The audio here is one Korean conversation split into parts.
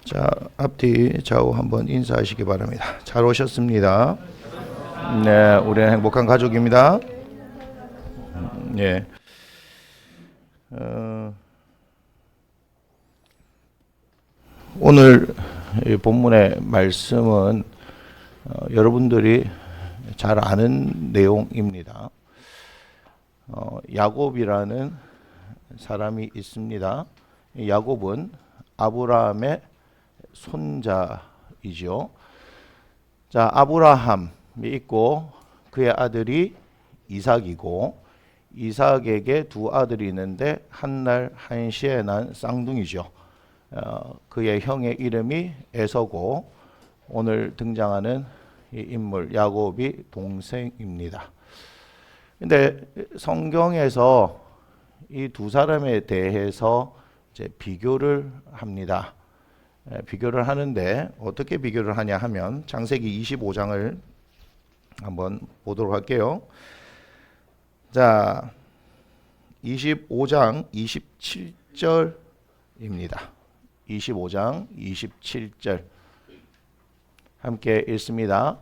자, 앞뒤 좌우 한번 인사하시기 바랍니다. 잘 오셨습니다. 네, 우리는 행복한 가족입니다. 예. 오늘 이 본문의 말씀은 여러분들이 잘 아는 내용입니다. 야곱이라는 사람이 있습니다. 야곱은 아브라함의 손자이죠. 자, 아브라함이 있고 그의 아들이 이삭이고, 이삭에게 두 아들이 있는데 한 날 한시에 난 쌍둥이죠. 그의 형의 이름이 에서고, 오늘 등장하는 이 인물 야곱이 동생입니다. 근데 성경에서 이 두 사람에 대해서 이제 비교를 합니다. 비교를 하는데 어떻게 비교를 하냐 하면 창세기 25장을 한번 보도록 할게요. 자, 25장 27절입니다. 25장 27절 함께 읽습니다.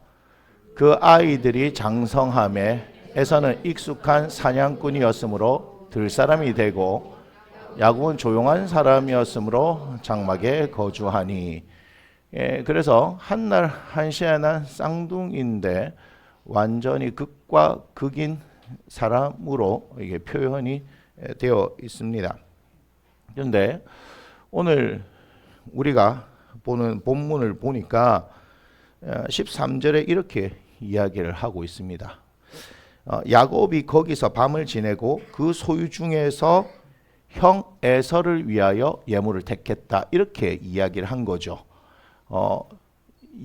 그 아이들이 장성함에 에서는 익숙한 사냥꾼이었으므로 들사람이 되고, 야곱은 조용한 사람이었으므로 장막에 거주하니. 그래서 한날 한시에 난 쌍둥이인데 완전히 극과 극인 사람으로 이게 표현이 되어 있습니다. 그런데 오늘 우리가 보는 본문을 보니까 13절에 이렇게 이야기를 하고 있습니다. 야곱이 거기서 밤을 지내고 그 소유 중에서 형 에서를 위하여 예물을 택했다, 이렇게 이야기를 한 거죠.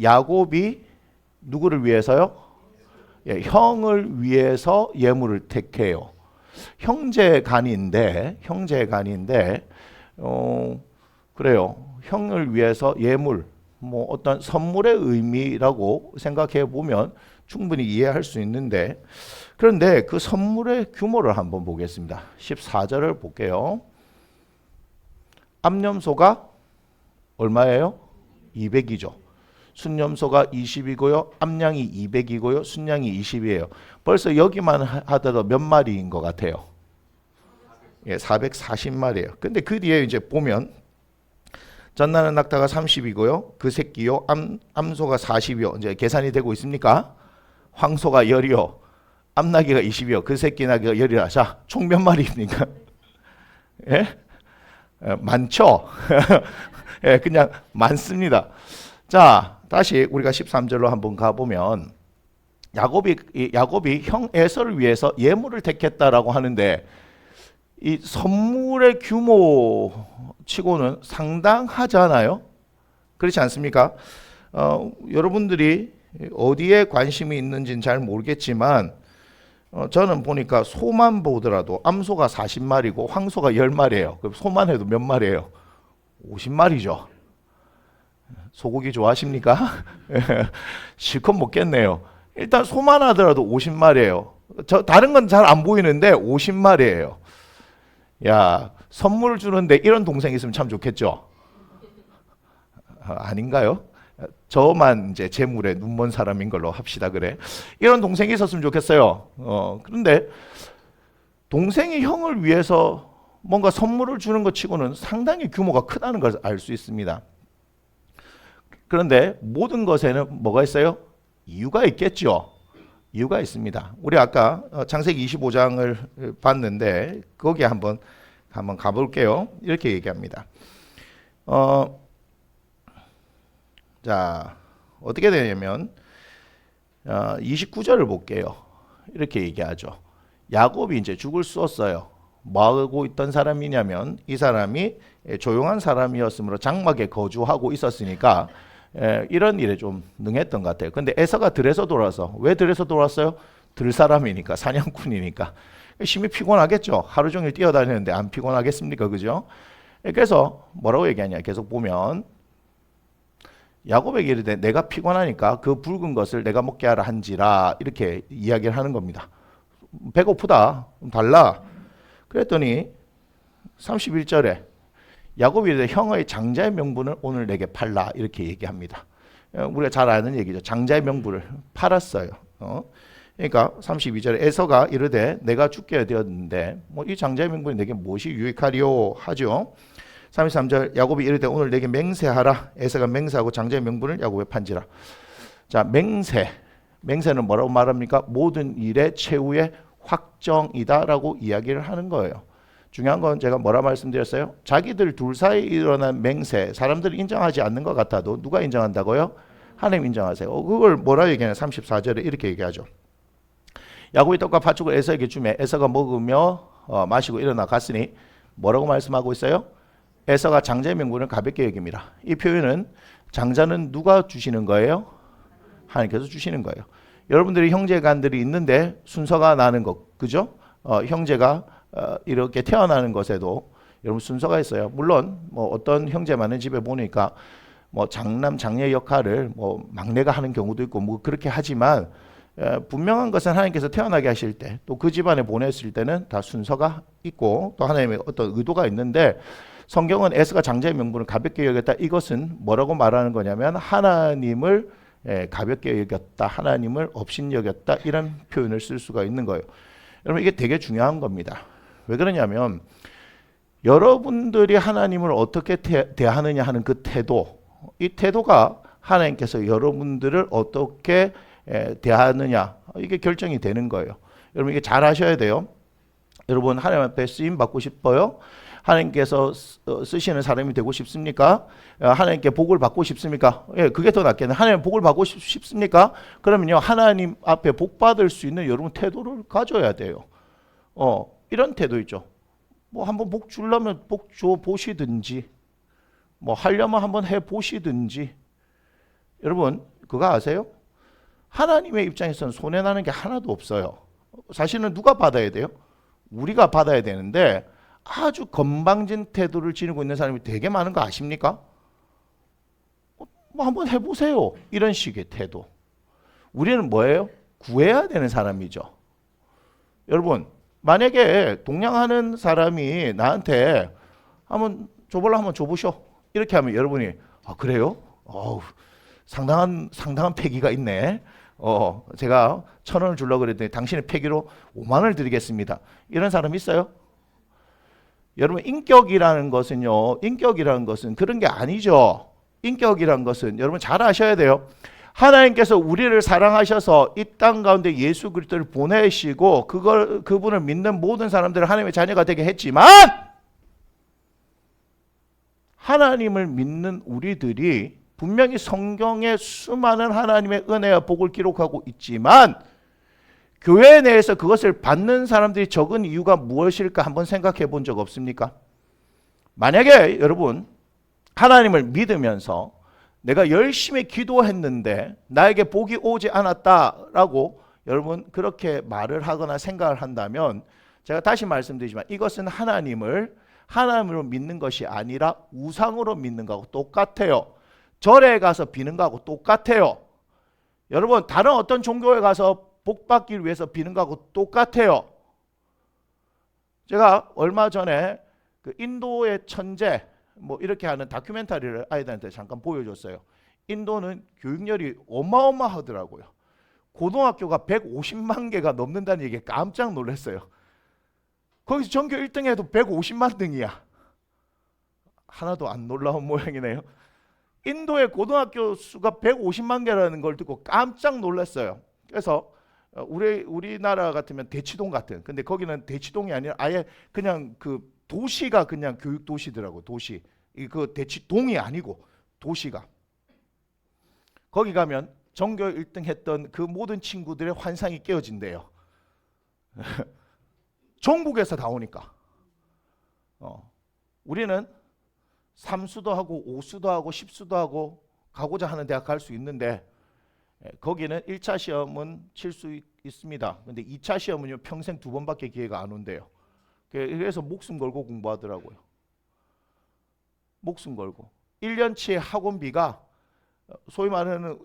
야곱이 누구를 위해서요? 형을 위해서 예물을 택해요. 형제간인데 그래요. 형을 위해서 예물, 뭐 어떤 선물의 의미라고 생각해 보면 충분히 이해할 수 있는데, 그런데 그 선물의 규모를 한번 보겠습니다. 14절을 볼게요. 암염소가 얼마예요? 200이죠. 순염소가 20이고요. 암양이 200이고요. 순양이 20이에요. 벌써 여기만 하더라도 몇 마리인 것 같아요? 440마리예요. 근데 그 뒤에 이제 보면 전나는 낙타가 30이고요. 그 새끼요. 암소가 40이요. 이제 계산이 되고 있습니까? 황소가 10이요. 암나귀가 20이요. 그 새끼 나귀가 10이라. 자, 총 몇 마리입니까? 예? 많죠? 예, 그냥 많습니다. 자, 다시 우리가 13절로 한번 가보면 야곱이 형 에서를 위해서 예물을 택했다라고 하는데, 이 선물의 규모 치고는 상당하잖아요. 그렇지 않습니까? 여러분들이 어디에 관심이 있는지는 잘 모르겠지만 저는 보니까 소만 보더라도 암소가 40마리고 황소가 10마리예요. 그럼 소만 해도 몇 마리예요? 50마리죠. 소고기 좋아하십니까? 실컷 먹겠네요. 일단 소만 하더라도 50마리예요. 다른 건 잘 안 보이는데 50마리예요. 야, 선물 주는데 이런 동생 있으면 참 좋겠죠? 아닌가요? 저만 이제 재물에 눈먼 사람인 걸로 합시다. 그래, 이런 동생이 있었으면 좋겠어요. 그런데 동생이 형을 위해서 뭔가 선물을 주는 것 치고는 상당히 규모가 크다는 걸 알 수 있습니다. 그런데 모든 것에는 뭐가 있어요? 이유가 있겠죠. 이유가 있습니다. 우리 아까 창세기 25장을 봤는데 거기에 한번 가볼게요. 이렇게 얘기합니다. 자, 어떻게 되냐면 29절을 볼게요. 이렇게 얘기하죠. 야곱이 이제 죽을 쏘았어요. 뭐 하고 있던 사람이냐면 이 사람이 조용한 사람이었으므로 장막에 거주하고 있었으니까 이런 일에 좀 능했던 것 같아요. 근데 에서가 들에서 돌아서, 왜 들에서 돌아왔어요? 들 사람이니까, 사냥꾼이니까 심히 피곤하겠죠. 하루 종일 뛰어다니는데 안 피곤하겠습니까? 그죠? 그래서 뭐라고 얘기하냐, 계속 보면 야곱에게 이르되 내가 피곤하니까 그 붉은 것을 내가 먹게 하라 한지라, 이렇게 이야기를 하는 겁니다. 배고프다, 달라. 그랬더니 31절에 야곱이 이르되 형의 장자의 명분을 오늘 내게 팔라 이렇게 얘기합니다. 우리가 잘 아는 얘기죠. 장자의 명분을 팔았어요. 그러니까 32절에 에서가 이르되 내가 죽게 되었는데 뭐 이 장자의 명분이 내게 무엇이 유익하리요 하죠. 33절 야곱이 이르되 오늘 내게 맹세하라. 에서가 맹세하고 장자의 명분을 야곱에 판지라. 자, 맹세는 뭐라고 말합니까? 모든 일의 최후의 확정이다라고 이야기를 하는 거예요. 중요한 건 제가 뭐라 말씀드렸어요? 자기들 둘 사이에 일어난 맹세, 사람들이 인정하지 않는 것 같아도 누가 인정한다고요? 하나님 인정하세요. 그걸 뭐라 얘기하냐? 34절에 이렇게 얘기하죠. 야곱이 떡과 팥죽을 에서에게 주매 에서가 먹으며 마시고 일어나 갔으니 뭐라고 말씀하고 있어요? 에서가 장자의 명분을 가볍게 여깁니다. 이 표현은 장자는 누가 주시는 거예요? 하나님께서 주시는 거예요. 여러분들이 형제간들이 있는데 순서가 나는 것, 그죠? 형제가 이렇게 태어나는 것에도 여러분 순서가 있어요. 물론 뭐 어떤 형제 많은 집에 보니까 뭐 장남 장녀 역할을 뭐 막내가 하는 경우도 있고 뭐 그렇게 하지만 분명한 것은 하나님께서 태어나게 하실 때 또 그 집안에 보냈을 때는 다 순서가 있고 또 하나님의 어떤 의도가 있는데 성경은 에스가 장자의 명분을 가볍게 여겼다. 이것은 뭐라고 말하는 거냐면 하나님을 가볍게 여겼다. 하나님을 업신여겼다. 이런 표현을 쓸 수가 있는 거예요. 여러분 이게 되게 중요한 겁니다. 왜 그러냐면 여러분들이 하나님을 어떻게 대하느냐 하는 그 태도, 이 태도가 하나님께서 여러분들을 어떻게 대하느냐 이게 결정이 되는 거예요. 여러분 이게 잘 하셔야 돼요. 여러분 하나님 앞에 쓰임 받고 싶어요? 하나님께서 쓰시는 사람이 되고 싶습니까? 하나님께 복을 받고 싶습니까? 예, 그게 더 낫겠네. 하나님 복을 받고 싶습니까? 그러면요 하나님 앞에 복 받을 수 있는 여러분 태도를 가져야 돼요. 이런 태도 있죠. 뭐 한번 복 주려면 복 줘 보시든지, 뭐 하려면 한번 해 보시든지. 여러분 그거 아세요? 하나님의 입장에서는 손해 나는 게 하나도 없어요. 사실은 누가 받아야 돼요? 우리가 받아야 되는데 아주 건방진 태도를 지니고 있는 사람이 되게 많은 거 아십니까? 뭐 한번 해보세요. 이런 식의 태도. 우리는 뭐예요? 구해야 되는 사람이죠. 여러분 만약에 동냥하는 사람이 나한테 한번 줘볼라 하면 줘보셔. 이렇게 하면 여러분이 아 그래요? 상당한 패기가 있네. 제가 1,000원을 주려고 그랬더니 당신의 패기로 5만 원을 드리겠습니다. 이런 사람 있어요? 여러분 인격이라는 것은 그런 게 아니죠. 인격이라는 것은 여러분 잘 아셔야 돼요. 하나님께서 우리를 사랑하셔서 이 땅 가운데 예수 그리스도를 보내시고 그분을 믿는 모든 사람들을 하나님의 자녀가 되게 했지만 하나님을 믿는 우리들이 분명히 성경에 수많은 하나님의 은혜와 복을 기록하고 있지만 교회 내에서 그것을 받는 사람들이 적은 이유가 무엇일까 한번 생각해 본 적 없습니까? 만약에 여러분 하나님을 믿으면서 내가 열심히 기도했는데 나에게 복이 오지 않았다라고 여러분 그렇게 말을 하거나 생각을 한다면 제가 다시 말씀드리지만 이것은 하나님으로 믿는 것이 아니라 우상으로 믿는 거하고 똑같아요. 절에 가서 비는 거하고 똑같아요. 여러분 다른 어떤 종교에 가서 복 받기 위해서 비는 거하고 똑같아요. 제가 얼마 전에 그 인도의 천재 뭐 이렇게 하는 다큐멘터리를 아이들한테 잠깐 보여줬어요. 인도는 교육열이 어마어마하더라고요. 고등학교가 150만 개가 넘는다는 얘기에 깜짝 놀랐어요. 거기서 전교 1등 해도 150만 등이야. 하나도 안 놀라운 모양이네요. 인도의 고등학교 수가 150만 개라는 걸 듣고 깜짝 놀랐어요. 그래서 우리나라 같으면 대치동 같은, 근데 거기는 대치동이 아니라 아예 그냥 그 도시가 그냥 교육 도시더라고. 도시. 그 대치동이 아니고 도시가. 거기 가면 전교 1등 했던 그 모든 친구들의 환상이 깨어진대요. 전국에서 다 오니까. 우리는 3수도 하고 5수도 하고 10수도 하고 가고자 하는 대학 갈 수 있는데 거기는 1차 시험은 칠 수 있습니다. 근데 2차 시험은요 평생 2번밖에 기회가 안 온대요. 그래서 목숨 걸고 공부하더라고요. 목숨 걸고 1년치의 학원비가 소위 말하는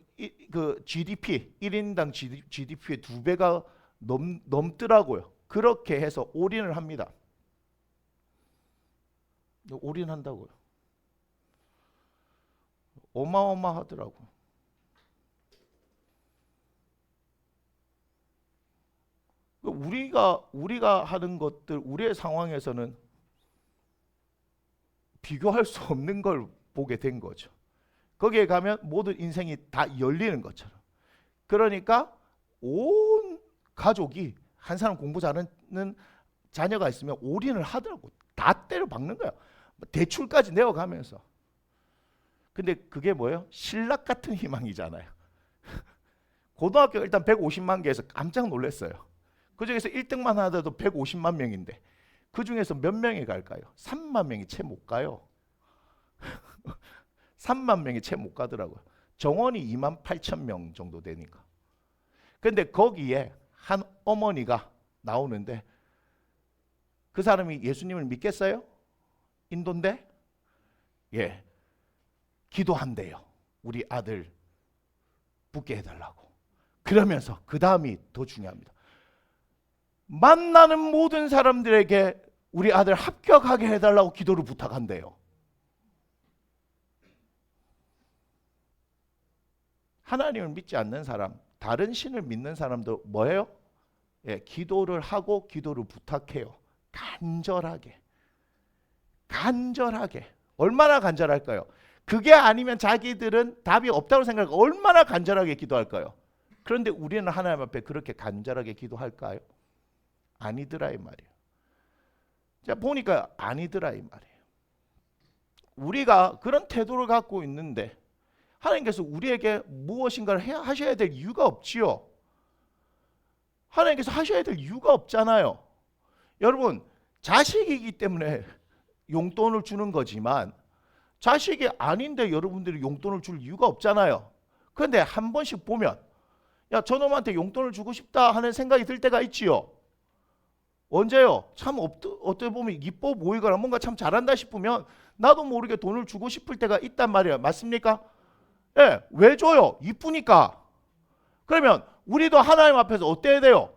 그 GDP 1인당 GDP의 2배가 넘더라고요. 그렇게 해서 올인을 합니다. 올인한다고요. 어마어마하더라고. 우리가 하는 것들, 우리의 상황에서는 비교할 수 없는 걸 보게 된 거죠. 거기에 가면 모든 인생이 다 열리는 것처럼. 그러니까 온 가족이, 한 사람 공부 잘하는 자녀가 있으면 올인을 하더라고. 다 때려 박는 거야. 대출까지 내어가면서. 근데 그게 뭐예요? 신락 같은 희망이잖아요. 고등학교 일단 150만 개에서 깜짝 놀랐어요. 그 중에서 1등만 하더라도 150만 명인데 그 중에서 몇 명이 갈까요? 3만 명이 채 못 가요. 3만 명이 채 못 가더라고요. 정원이 2만 8천 명 정도 되니까. 근데 거기에 한 어머니가 나오는데 그 사람이 예수님을 믿겠어요? 인도인데? 예. 기도한대요. 우리 아들 붙게 해달라고. 그러면서 그 다음이 더 중요합니다. 만나는 모든 사람들에게 우리 아들 합격하게 해달라고 기도를 부탁한대요. 하나님을 믿지 않는 사람, 다른 신을 믿는 사람도 뭐예요? 예, 기도를 하고 기도를 부탁해요. 간절하게. 간절하게. 얼마나 간절할까요? 그게 아니면 자기들은 답이 없다고 생각하고 얼마나 간절하게 기도할까요? 그런데 우리는 하나님 앞에 그렇게 간절하게 기도할까요? 아니더라 이 말이에요. 자, 보니까 아니더라 이 말이에요. 우리가 그런 태도를 갖고 있는데 하나님께서 우리에게 무엇인가를 하셔야 될 이유가 없지요. 하나님께서 하셔야 될 이유가 없잖아요. 여러분, 자식이기 때문에 용돈을 주는 거지만 자식이 아닌데 여러분들이 용돈을 줄 이유가 없잖아요. 그런데 한 번씩 보면 야, 저놈한테 용돈을 주고 싶다 하는 생각이 들 때가 있지요. 언제요? 참 어떻게 보면 이뻐 보이거나 뭔가 참 잘한다 싶으면 나도 모르게 돈을 주고 싶을 때가 있단 말이에요. 맞습니까? 예, 왜 줘요? 이쁘니까. 그러면 우리도 하나님 앞에서 어때야 돼요?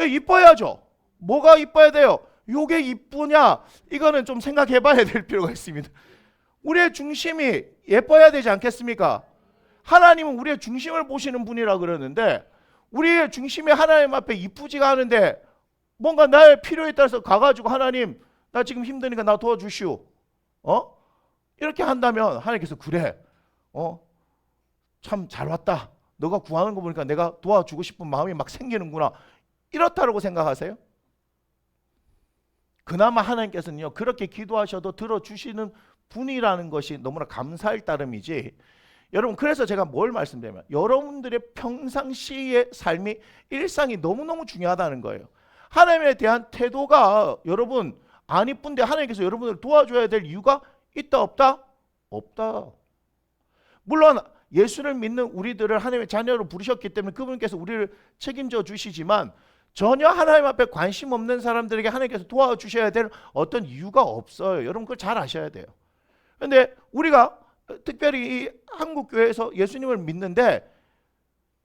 예, 이뻐야죠. 뭐가 이뻐야 돼요? 요게 이쁘냐? 이거는 좀 생각해 봐야 될 필요가 있습니다. 우리의 중심이 예뻐야 되지 않겠습니까? 하나님은 우리의 중심을 보시는 분이라 그러는데 우리의 중심이 하나님 앞에 이쁘지가 않은데 뭔가 나의 필요에 따라서 가가지고 하나님 나 지금 힘드니까 나 도와주시오. 이렇게 한다면 하나님께서 그래. 참 잘 왔다. 너가 구하는 거 보니까 내가 도와주고 싶은 마음이 막 생기는구나. 이렇다라고 생각하세요? 그나마 하나님께서는요 그렇게 기도하셔도 들어주시는 분이라는 것이 너무나 감사할 따름이지. 여러분, 그래서 제가 뭘 말씀드리냐면 여러분들의 평상시의 삶이 일상이 너무너무 중요하다는 거예요. 하나님에 대한 태도가 여러분 안 이쁜데 하나님께서 여러분을 도와줘야 될 이유가 있다 없다? 없다. 물론 예수를 믿는 우리들을 하나님의 자녀로 부르셨기 때문에 그분께서 우리를 책임져 주시지만 전혀 하나님 앞에 관심 없는 사람들에게 하나님께서 도와주셔야 될 어떤 이유가 없어요. 여러분 그걸 잘 아셔야 돼요. 그런데 우리가 특별히 이 한국교회에서 예수님을 믿는데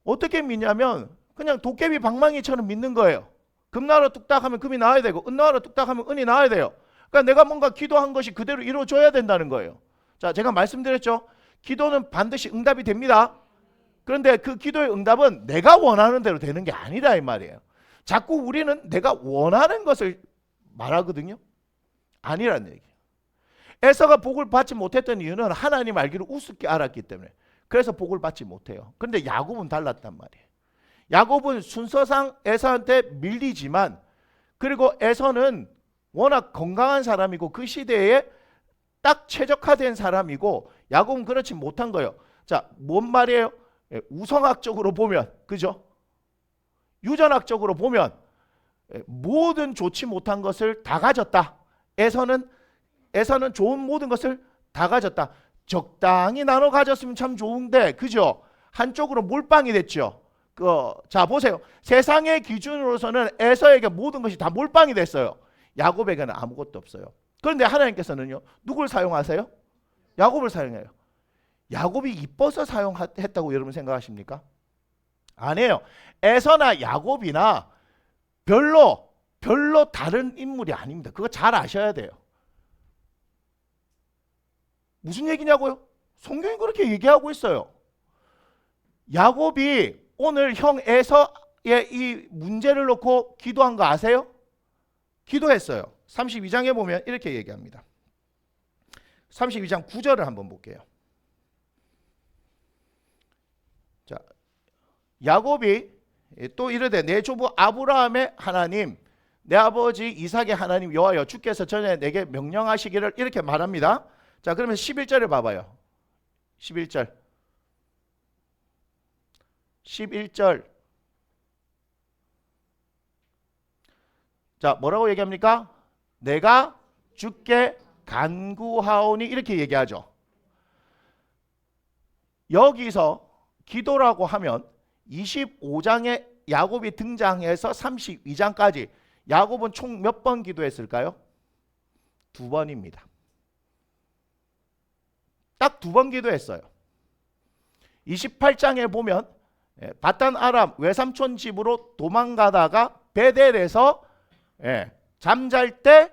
어떻게 믿냐면 그냥 도깨비 방망이처럼 믿는 거예요. 금나라 뚝딱 하면 금이 나와야 되고 은나라 뚝딱 하면 은이 나와야 돼요. 그러니까 내가 뭔가 기도한 것이 그대로 이루어져야 된다는 거예요. 자, 제가 말씀드렸죠. 기도는 반드시 응답이 됩니다. 그런데 그 기도의 응답은 내가 원하는 대로 되는 게 아니라 이 말이에요. 자꾸 우리는 내가 원하는 것을 말하거든요. 아니라는 얘기예요. 에서가 복을 받지 못했던 이유는 하나님 알기를 우습게 알았기 때문에. 그래서 복을 받지 못해요. 그런데 야곱은 달랐단 말이에요. 야곱은 순서상 에서한테 밀리지만 그리고 에서는 워낙 건강한 사람이고 그 시대에 딱 최적화된 사람이고 야곱은 그렇지 못한 거예요. 자, 뭔 말이에요? 우성학적으로 보면, 그죠? 유전학적으로 보면 모든 좋지 못한 것을 다 가졌다. 에서는 좋은 모든 것을 다 가졌다. 적당히 나눠 가졌으면 참 좋은데, 그죠? 한쪽으로 몰빵이 됐죠. 자, 보세요. 세상의 기준으로서는 에서에게 모든 것이 다 몰빵이 됐어요. 야곱에게는 아무것도 없어요. 그런데 하나님께서는요, 누굴 사용하세요? 야곱을 사용해요. 야곱이 이뻐서 사용했다고 여러분 생각하십니까? 아니에요. 에서나 야곱이나 별로 다른 인물이 아닙니다. 그거 잘 아셔야 돼요. 무슨 얘기냐고요? 성경이 그렇게 얘기하고 있어요. 야곱이 오늘 형 에서의 이 문제를 놓고 기도한 거 아세요? 기도했어요. 32장에 보면 이렇게 얘기합니다. 32장 9절을 한번 볼게요. 자, 야곱이 또 이르되 내 조부 아브라함의 하나님, 내 아버지 이삭의 하나님 여호와여, 주께서 전에 내게 명령하시기를, 이렇게 말합니다. 자, 그러면 11절을 봐봐요. 11절. 자, 뭐라고 얘기합니까? 내가 주께 간구하오니, 이렇게 얘기하죠. 여기서 기도라고 하면 25장에 야곱이 등장해서 32장까지 야곱은 총 몇 번 기도했을까요? 2번입니다. 딱 2번 기도했어요. 28장에 보면 바단 아람 외삼촌 집으로 도망가다가 베델에서 잠잘 때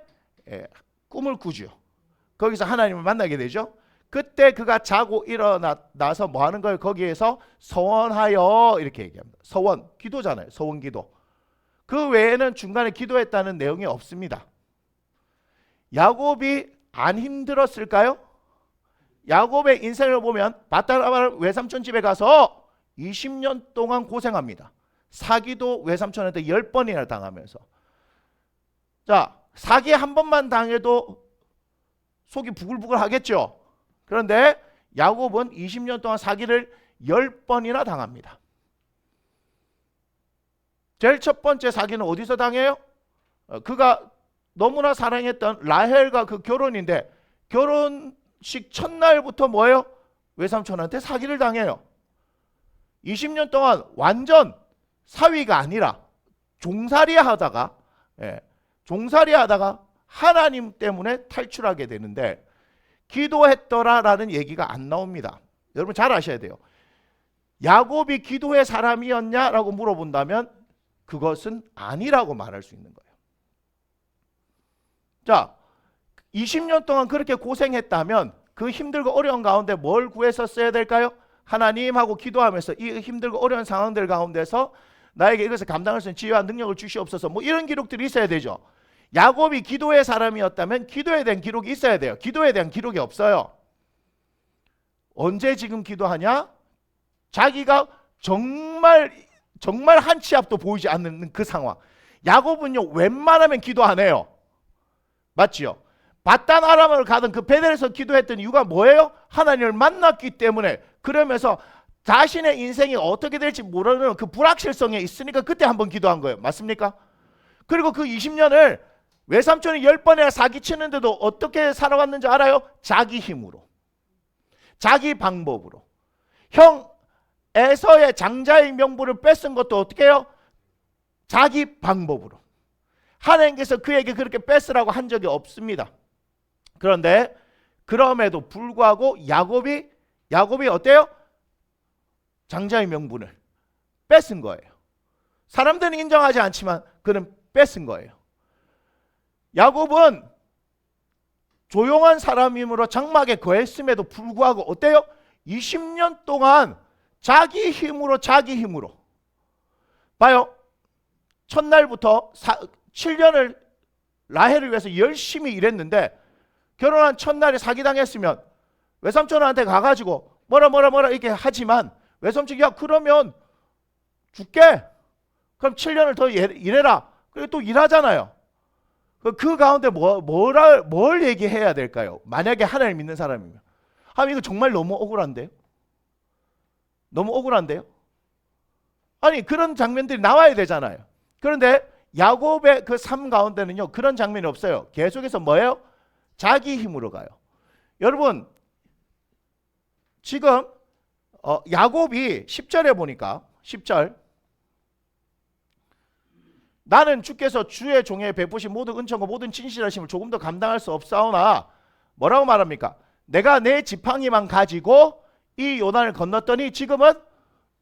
꿈을 꾸죠. 거기서 하나님을 만나게 되죠. 그때 그가 자고 일어나서 뭐 하는 거예요? 거기에서 서원하여, 이렇게 얘기합니다. 서원, 기도잖아요. 서원 기도. 그 외에는 중간에 기도했다는 내용이 없습니다. 야곱이 안 힘들었을까요? 야곱의 인생을 보면 바단 아람 외삼촌 집에 가서 20년 동안 고생합니다. 사기도 외삼촌한테 10번이나 당하면서. 자, 사기 한 번만 당해도 속이 부글부글 하겠죠. 그런데 야곱은 20년 동안 사기를 10번이나 당합니다. 제일 첫 번째 사기는 어디서 당해요? 그가 너무나 사랑했던 라헬과 그 결혼인데, 결혼식 첫날부터 뭐예요? 외삼촌한테 사기를 당해요. 20년 동안 완전 사위가 아니라 종살이 하다가 하나님 때문에 탈출하게 되는데, 기도했더라라는 얘기가 안 나옵니다. 여러분 잘 아셔야 돼요. 야곱이 기도의 사람이었냐라고 물어본다면 그것은 아니라고 말할 수 있는 거예요. 자, 20년 동안 그렇게 고생했다면 그 힘들고 어려운 가운데 뭘 구했었어야 될까요? 하나님하고 기도하면서 이 힘들고 어려운 상황들 가운데서 나에게 이것을 감당할 수 있는 지혜와 능력을 주시옵소서, 뭐 이런 기록들이 있어야 되죠. 야곱이 기도의 사람이었다면 기도에 대한 기록이 있어야 돼요. 기도에 대한 기록이 없어요. 언제 지금 기도하냐? 자기가 정말 한 치 앞도 보이지 않는 그 상황. 야곱은요, 웬만하면 기도 안 해요. 맞지요? 바단 아람을 가던 그 베델에서 기도했던 이유가 뭐예요? 하나님을 만났기 때문에. 그러면서 자신의 인생이 어떻게 될지 모르는 그 불확실성에 있으니까 그때 한번 기도한 거예요. 맞습니까? 그리고 그 20년을 외삼촌이 10번이나 사기치는데도 어떻게 살아왔는지 알아요? 자기 힘으로, 자기 방법으로. 형 에서의 장자의 명분을 뺏은 것도 어떻게 해요? 자기 방법으로. 하나님께서 그에게 그렇게 뺏으라고 한 적이 없습니다. 그런데 그럼에도 불구하고 야곱이 어때요? 장자의 명분을 뺏은 거예요. 사람들은 인정하지 않지만 그는 뺏은 거예요. 야곱은 조용한 사람이므로 장막에 거했음에도 불구하고 어때요? 20년 동안 자기 힘으로 봐요. 첫날부터 7년을 라헬을 위해서 열심히 일했는데, 결혼한 첫날에 사기당했으면 외삼촌한테 가가지고 뭐라 이렇게 하지만, 외삼촌이 야 그러면 줄게, 그럼 7년을 더 일해라, 그리고 또 일하잖아요. 그 가운데 뭘 얘기해야 될까요? 만약에 하나님을 믿는 사람이면. 이거 정말 너무 억울한데요? 아니, 그런 장면들이 나와야 되잖아요. 그런데 야곱의 그 삶 가운데는요, 그런 장면이 없어요. 계속해서 뭐예요? 자기 힘으로 가요. 여러분, 지금 야곱이 10절에 보니까, 10절, 나는 주께서 주의 종에 베푸신 모든 은총과 모든 진실하심을 조금 더 감당할 수 없사오나, 뭐라고 말합니까? 내가 내 지팡이만 가지고 이 요단을 건넜더니 지금은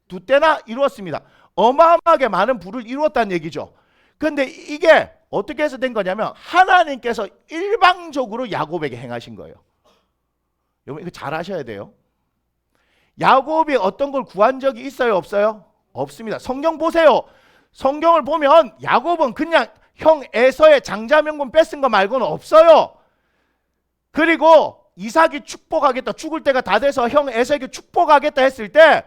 2때나 이루었습니다. 어마어마하게 많은 부를 이루었다는 얘기죠. 그런데 이게 어떻게 해서 된 거냐면, 하나님께서 일방적으로 야곱에게 행하신 거예요. 여러분 이거 잘 아셔야 돼요. 야곱이 어떤 걸 구한 적이 있어요, 없어요? 없습니다. 성경 보세요. 성경을 보면 야곱은 그냥 형 에서의 장자명분 뺏은 거 말고는 없어요. 그리고 이삭이 축복하겠다, 죽을 때가 다 돼서 형 에서에게 축복하겠다 했을 때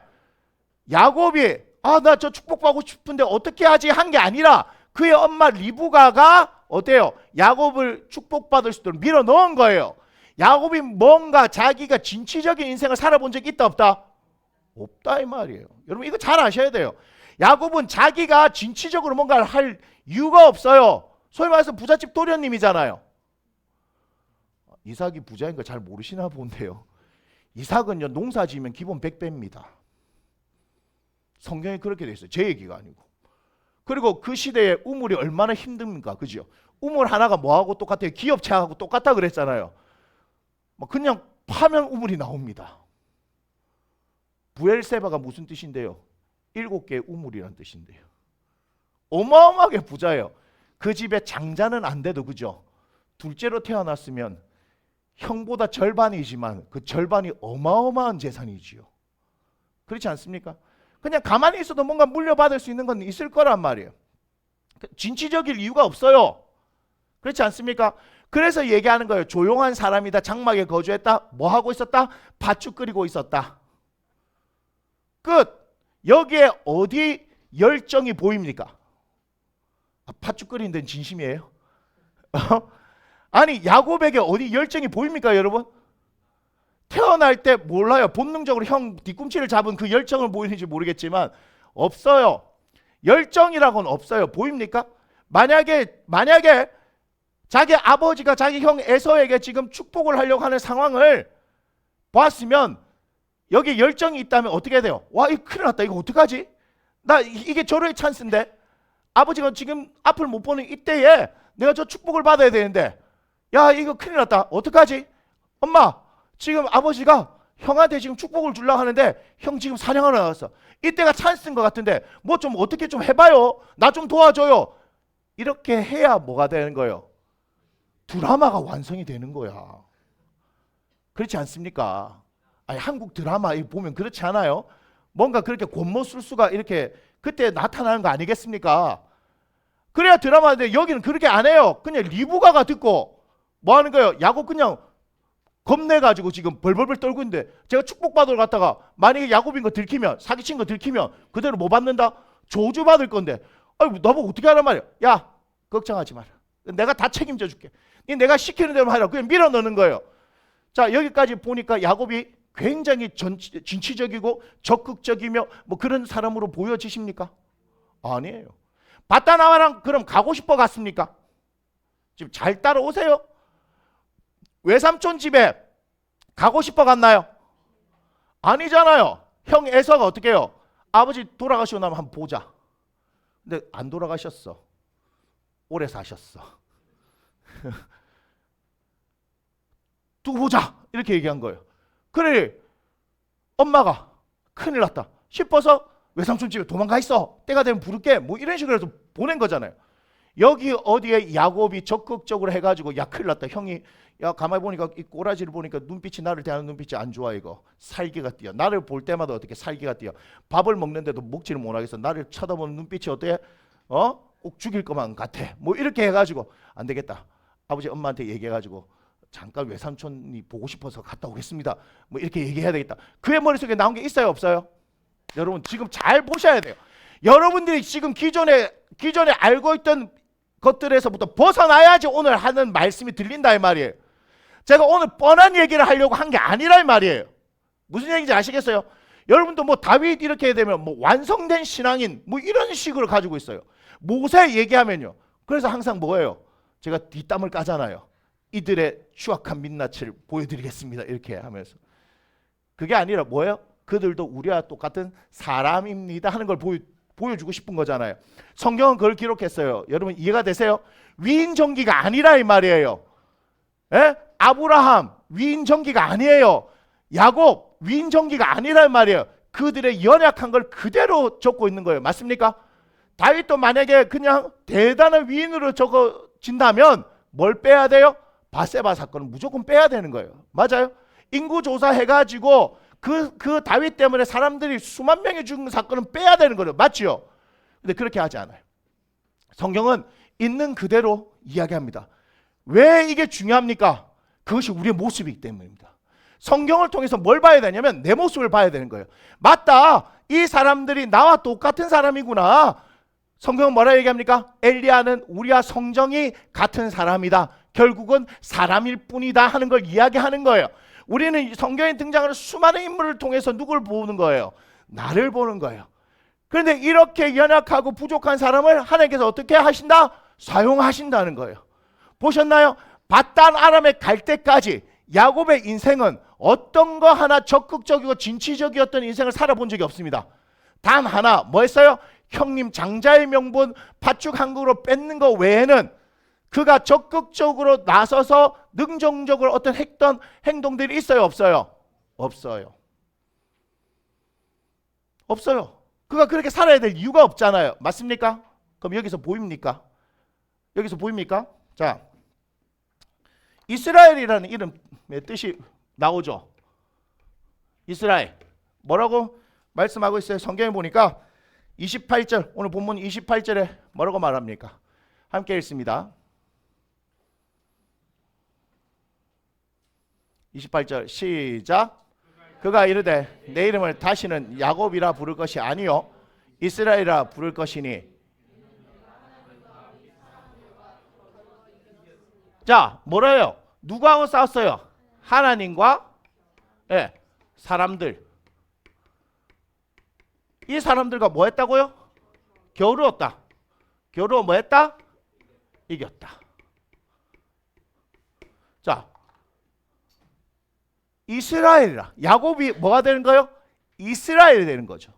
야곱이 나 저 축복받고 싶은데 어떻게 하지 한 게 아니라 그의 엄마 리브가가 어때요? 야곱을 축복받을 수 있도록 밀어 넣은 거예요. 야곱이 뭔가 자기가 진취적인 인생을 살아본 적이 있다 없다? 없다 이 말이에요. 여러분 이거 잘 아셔야 돼요. 야곱은 자기가 진취적으로 뭔가를 할 이유가 없어요. 소위 말해서 부잣집 도련님이잖아요. 이삭이 부자인 거 잘 모르시나 본데요. 이삭은요 농사 지으면 기본 100배입니다. 성경에 그렇게 돼 있어요. 제 얘기가 아니고. 그리고 그 시대에 우물이 얼마나 힘듭니까? 그죠? 우물 하나가 뭐하고 똑같아요? 기업체하고 똑같다 그랬잖아요. 그냥 파면 우물이 나옵니다. 부엘세바가 무슨 뜻인데요? 7개의 우물이란 뜻인데요. 어마어마하게 부자예요. 그 집에 장자는 안 돼도 그죠? 둘째로 태어났으면 형보다 절반이지만 그 절반이 어마어마한 재산이지요. 그렇지 않습니까? 그냥 가만히 있어도 뭔가 물려받을 수 있는 건 있을 거란 말이에요. 진취적일 이유가 없어요. 그렇지 않습니까? 그래서 얘기하는 거예요. 조용한 사람이다. 장막에 거주했다. 뭐 하고 있었다? 팥죽 끓이고 있었다. 끝. 여기에 어디 열정이 보입니까? 팥죽 끓이는 데는 진심이에요? 아니 야곱에게 어디 열정이 보입니까 여러분? 태어날 때 몰라요. 본능적으로 형 뒤꿈치를 잡은 그 열정을 보이는지 모르겠지만 없어요. 열정이라고는 없어요. 보입니까? 만약에 자기 아버지가 자기 형 에서에게 지금 축복을 하려고 하는 상황을 봤으면 여기 열정이 있다면 어떻게 돼요? 와 이거 큰일 났다. 이거 어떡하지? 나 이게 절호의 찬스인데 아버지가 지금 앞을 못 보는 이때에 내가 저 축복을 받아야 되는데 야 이거 큰일 났다. 어떡하지? 엄마 지금 아버지가 형한테 지금 축복을 주려고 하는데 형 지금 사냥하러 나갔어. 이때가 찬스인 것 같은데 뭐 좀 어떻게 좀 해봐요. 나 좀 도와줘요. 이렇게 해야 뭐가 되는 거예요? 드라마가 완성이 되는 거야. 그렇지 않습니까? 아니 한국 드라마 보면 그렇지 않아요? 뭔가 그렇게 권모술수가 이렇게 그때 나타나는 거 아니겠습니까? 그래야 드라마인데 여기는 그렇게 안 해요. 그냥 리브가가 듣고 뭐 하는 거예요? 야곱 그냥 겁내가지고 지금 벌벌벌 떨고 있는데 제가 축복받으러 갔다가 만약에 야곱인 거 들키면 사기친 거 들키면 그대로 뭐 받는다? 저주받을 건데 너보고 어떻게 하란 말이야? 야 걱정하지 마라. 내가 다 책임져 줄게. 내가 시키는 대로 하라. 그냥 밀어 넣는 거예요. 자 여기까지 보니까 야곱이 굉장히 진취적이고 적극적이며 뭐 그런 사람으로 보여지십니까? 아니에요. 바다나와랑 그럼 가고 싶어 갔습니까? 지금 잘 따라오세요. 외삼촌 집에 가고 싶어 갔나요? 아니잖아요. 형 에서가 어떻게 해요? 아버지 돌아가시고 나면 한번 보자. 근데 안 돌아가셨어. 오래 사셨어. 두고 보자 이렇게 얘기한 거예요. 그래 엄마가 큰일 났다 싶어서 외삼촌 집에 도망가 있어. 때가 되면 부를게. 뭐 이런 식으로 해서 보낸 거잖아요. 여기 어디에 야곱이 적극적으로 해가지고 야 큰일 났다. 형이 야 가만히 보니까 이 꼬라지를 보니까 눈빛이 나를 대하는 눈빛이 안 좋아. 이거 살기가 뛰어. 나를 볼 때마다 어떻게 살기가 뛰어. 밥을 먹는데도 먹지를 못하겠어. 나를 쳐다보는 눈빛이 어때? 꼭 죽일 것만 같아. 뭐 이렇게 해가지고 안 되겠다. 아버지 엄마한테 얘기해가지고 잠깐 외삼촌이 보고 싶어서 갔다 오겠습니다. 뭐 이렇게 얘기해야 되겠다. 그의 머릿속에 나온 게 있어요 없어요? 여러분 지금 잘 보셔야 돼요. 여러분들이 지금 기존에 알고 있던 것들에서부터 벗어나야지 오늘 하는 말씀이 들린다 이 말이에요. 제가 오늘 뻔한 얘기를 하려고 한 게 아니라 이 말이에요. 무슨 얘기인지 아시겠어요? 여러분도 뭐 다윗 이렇게 되면 뭐 완성된 신앙인 뭐 이런 식으로 가지고 있어요. 모세 얘기하면요. 그래서 항상 뭐예요? 제가 뒷담을 까잖아요. 이들의 추악한 민낯을 보여드리겠습니다. 이렇게 하면서. 그게 아니라 뭐예요? 그들도 우리와 똑같은 사람입니다 하는 걸 보여주고 싶은 거잖아요. 성경은 그걸 기록했어요. 여러분 이해가 되세요? 위인전기가 아니라 이 말이에요. 에? 아브라함 위인전기가 아니에요. 야곱 위인전기가 아니라 이 말이에요. 그들의 연약한 걸 그대로 적고 있는 거예요. 맞습니까? 다윗도 만약에 그냥 대단한 위인으로 적어진다면 뭘 빼야 돼요? 바세바 사건은 무조건 빼야 되는 거예요. 맞아요? 인구조사 해가지고 그 다윗 때문에 사람들이 수만 명이 죽는 사건은 빼야 되는 거예요. 맞죠? 근데 그렇게 하지 않아요. 성경은 있는 그대로 이야기합니다. 왜 이게 중요합니까? 그것이 우리의 모습이기 때문입니다. 성경을 통해서 뭘 봐야 되냐면 내 모습을 봐야 되는 거예요. 맞다. 이 사람들이 나와 똑같은 사람이구나. 성경은 뭐라 얘기합니까? 엘리야는 우리와 성정이 같은 사람이다. 결국은 사람일 뿐이다 하는 걸 이야기하는 거예요. 우리는 성경에 등장하는 수많은 인물을 통해서 누굴 보는 거예요? 나를 보는 거예요. 그런데 이렇게 연약하고 부족한 사람을 하나님께서 어떻게 하신다? 사용하신다는 거예요. 보셨나요? 바단 아람에 갈 때까지 야곱의 인생은 어떤 거 하나 적극적이고 진취적이었던 인생을 살아본 적이 없습니다. 단 하나 뭐 했어요? 형님 장자의 명분 팥죽 한 그릇 뺏는 거 외에는 그가 적극적으로 나서서 능동적으로 어떤 했던 행동들이 있어요? 없어요? 없어요. 없어요. 그가 그렇게 살아야 될 이유가 없잖아요. 맞습니까? 그럼 여기서 보입니까? 여기서 보입니까? 자, 이스라엘이라는 이름의 뜻이 나오죠. 이스라엘. 뭐라고 말씀하고 있어요? 성경에 보니까 28절, 오늘 본문 28절에 뭐라고 말합니까? 함께 읽습니다. 28절 시작. 그가 이르되 내 이름을 다시는 야곱이라 부를 것이 아니요 이스라엘이라 부를 것이니. 자, 뭐래요? 누구하고 싸웠어요? 하나님과 사람들. 이 사람들과 뭐 했다고요? 겨루었다. 겨루어 뭐 했다? 이겼다. 자, 이스라엘이라. 야곱이 뭐가 되는 거예요? 이스라엘이 되는 거죠.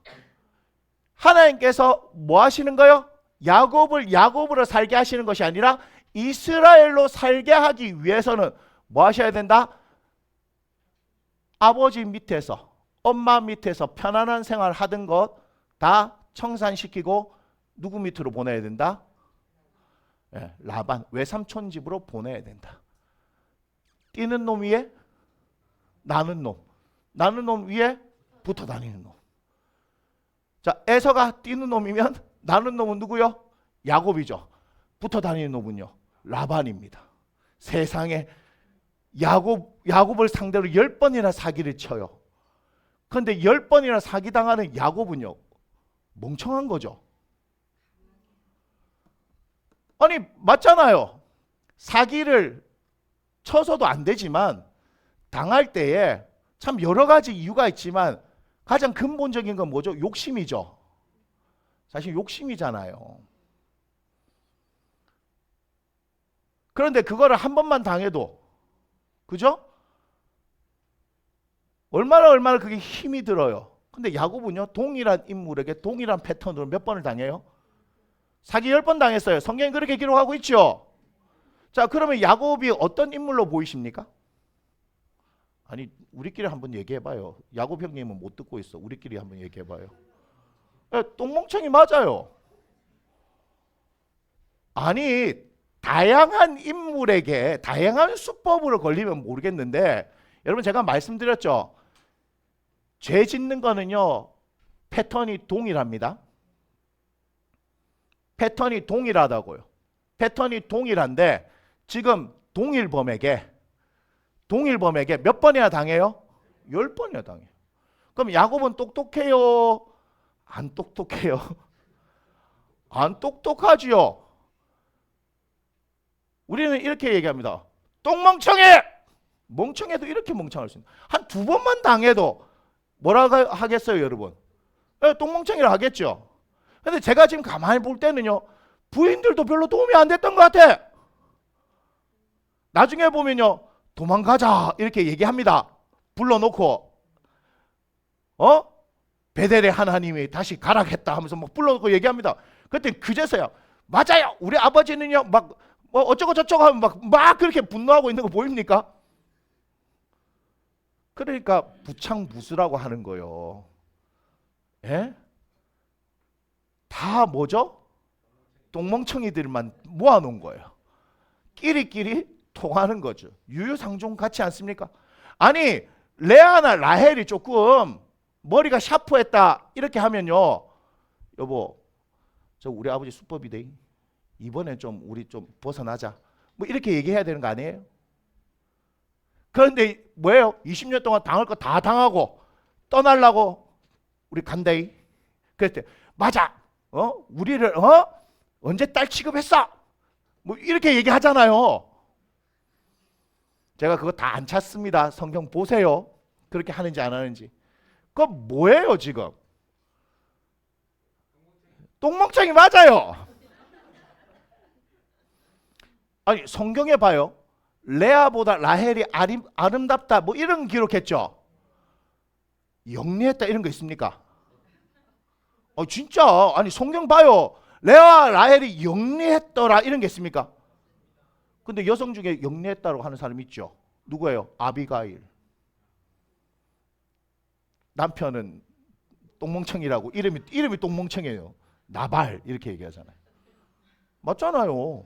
하나님께서 뭐 하시는 거예요? 야곱을 야곱으로 살게 하시는 것이 아니라 이스라엘로 살게 하기 위해서는 뭐 하셔야 된다? 아버지 밑에서, 엄마 밑에서 편안한 생활 하던 것 다 청산시키고 누구 밑으로 보내야 된다? 라반 외삼촌 집으로 보내야 된다. 뛰는 놈 위에 나는 놈, 나는 놈 위에 붙어 다니는 놈. 자, 에서가 뛰는 놈이면 나는 놈은 누구요? 야곱이죠. 붙어 다니는 놈은요? 라반입니다. 세상에 야곱을 상대로 10번이나 사기를 쳐요. 그런데 10번이나 사기당하는 야곱은요? 멍청한 거죠. 아니 맞잖아요. 사기를 쳐서도 안 되지만 당할 때에 참 여러 가지 이유가 있지만 가장 근본적인 건 뭐죠? 욕심이죠. 사실 욕심이잖아요. 그런데 그거를 한 번만 당해도, 그죠? 얼마나 그게 힘이 들어요. 근데 야곱은요, 동일한 인물에게 동일한 패턴으로 몇 번을 당해요? 사기 10번 당했어요. 성경이 그렇게 기록하고 있죠. 자, 그러면 야곱이 어떤 인물로 보이십니까? 아니, 우리끼리 한번 얘기해봐요. 야곱 형님은 못 듣고 있어. 우리끼리 한번 얘기해봐요. 똥멍청이 맞아요. 아니, 다양한 인물에게 다양한 수법으로 걸리면 모르겠는데, 여러분 제가 말씀드렸죠. 죄 짓는 거는요, 패턴이 동일합니다. 패턴이 동일하다고요. 패턴이 동일한데 지금 동일범에게 몇 번이나 당해요? 10번이나 당해요. 그럼 야곱은 똑똑해요? 안 똑똑해요? 안 똑똑하지요. 우리는 이렇게 얘기합니다. 똥멍청해! 멍청해도 이렇게 멍청할 수 있는. 한 2번만 당해도 뭐라고 하겠어요, 여러분? 똥멍청이라 하겠죠. 근데 제가 지금 가만히 볼 때는요, 부인들도 별로 도움이 안 됐던 것 같아. 나중에 보면요, 도망가자 이렇게 얘기합니다. 불러놓고 베델의 하나님이 다시 가락했다 하면서 막 불러놓고 얘기합니다. 그때 그제서야 맞아요. 우리 아버지는요 막 뭐 어쩌고 저쩌고 하면 막 그렇게 분노하고 있는 거 보입니까? 그러니까 부창부수라고 하는 거요. 예? 다 뭐죠? 똥멍청이들만 모아놓은 거예요. 끼리끼리 통하는 거죠. 유유상종 같지 않습니까? 아니 레아나 라헬이 조금 머리가 샤프했다 이렇게 하면요, 여보 저 우리 아버지 수법이대, 이번에 좀 우리 좀 벗어나자, 뭐 이렇게 얘기해야 되는 거 아니에요? 그런데 뭐예요? 20년 동안 당할 거 다 당하고 떠나려고 우리 간다이. 그랬대. 맞아. 우리를 언제 딸 취급했어? 뭐 이렇게 얘기하잖아요. 제가 그거 다 안 찾습니다. 성경 보세요. 그렇게 하는지 안 하는지. 그거 뭐예요 지금? 똥멍청이 맞아요. 아니 성경에 봐요. 레아보다 라헬이 아름답다 뭐 이런 기록했죠. 영리했다 이런 거 있습니까? 진짜 아니 성경 봐요. 레아 라헬이 영리했더라 이런 게 있습니까? 근데 여성 중에 영리했다고 하는 사람 있죠. 누구예요? 아비가일. 남편은 똥멍청이라고 이름이 똥멍청이에요. 나발 이렇게 얘기하잖아요. 맞잖아요.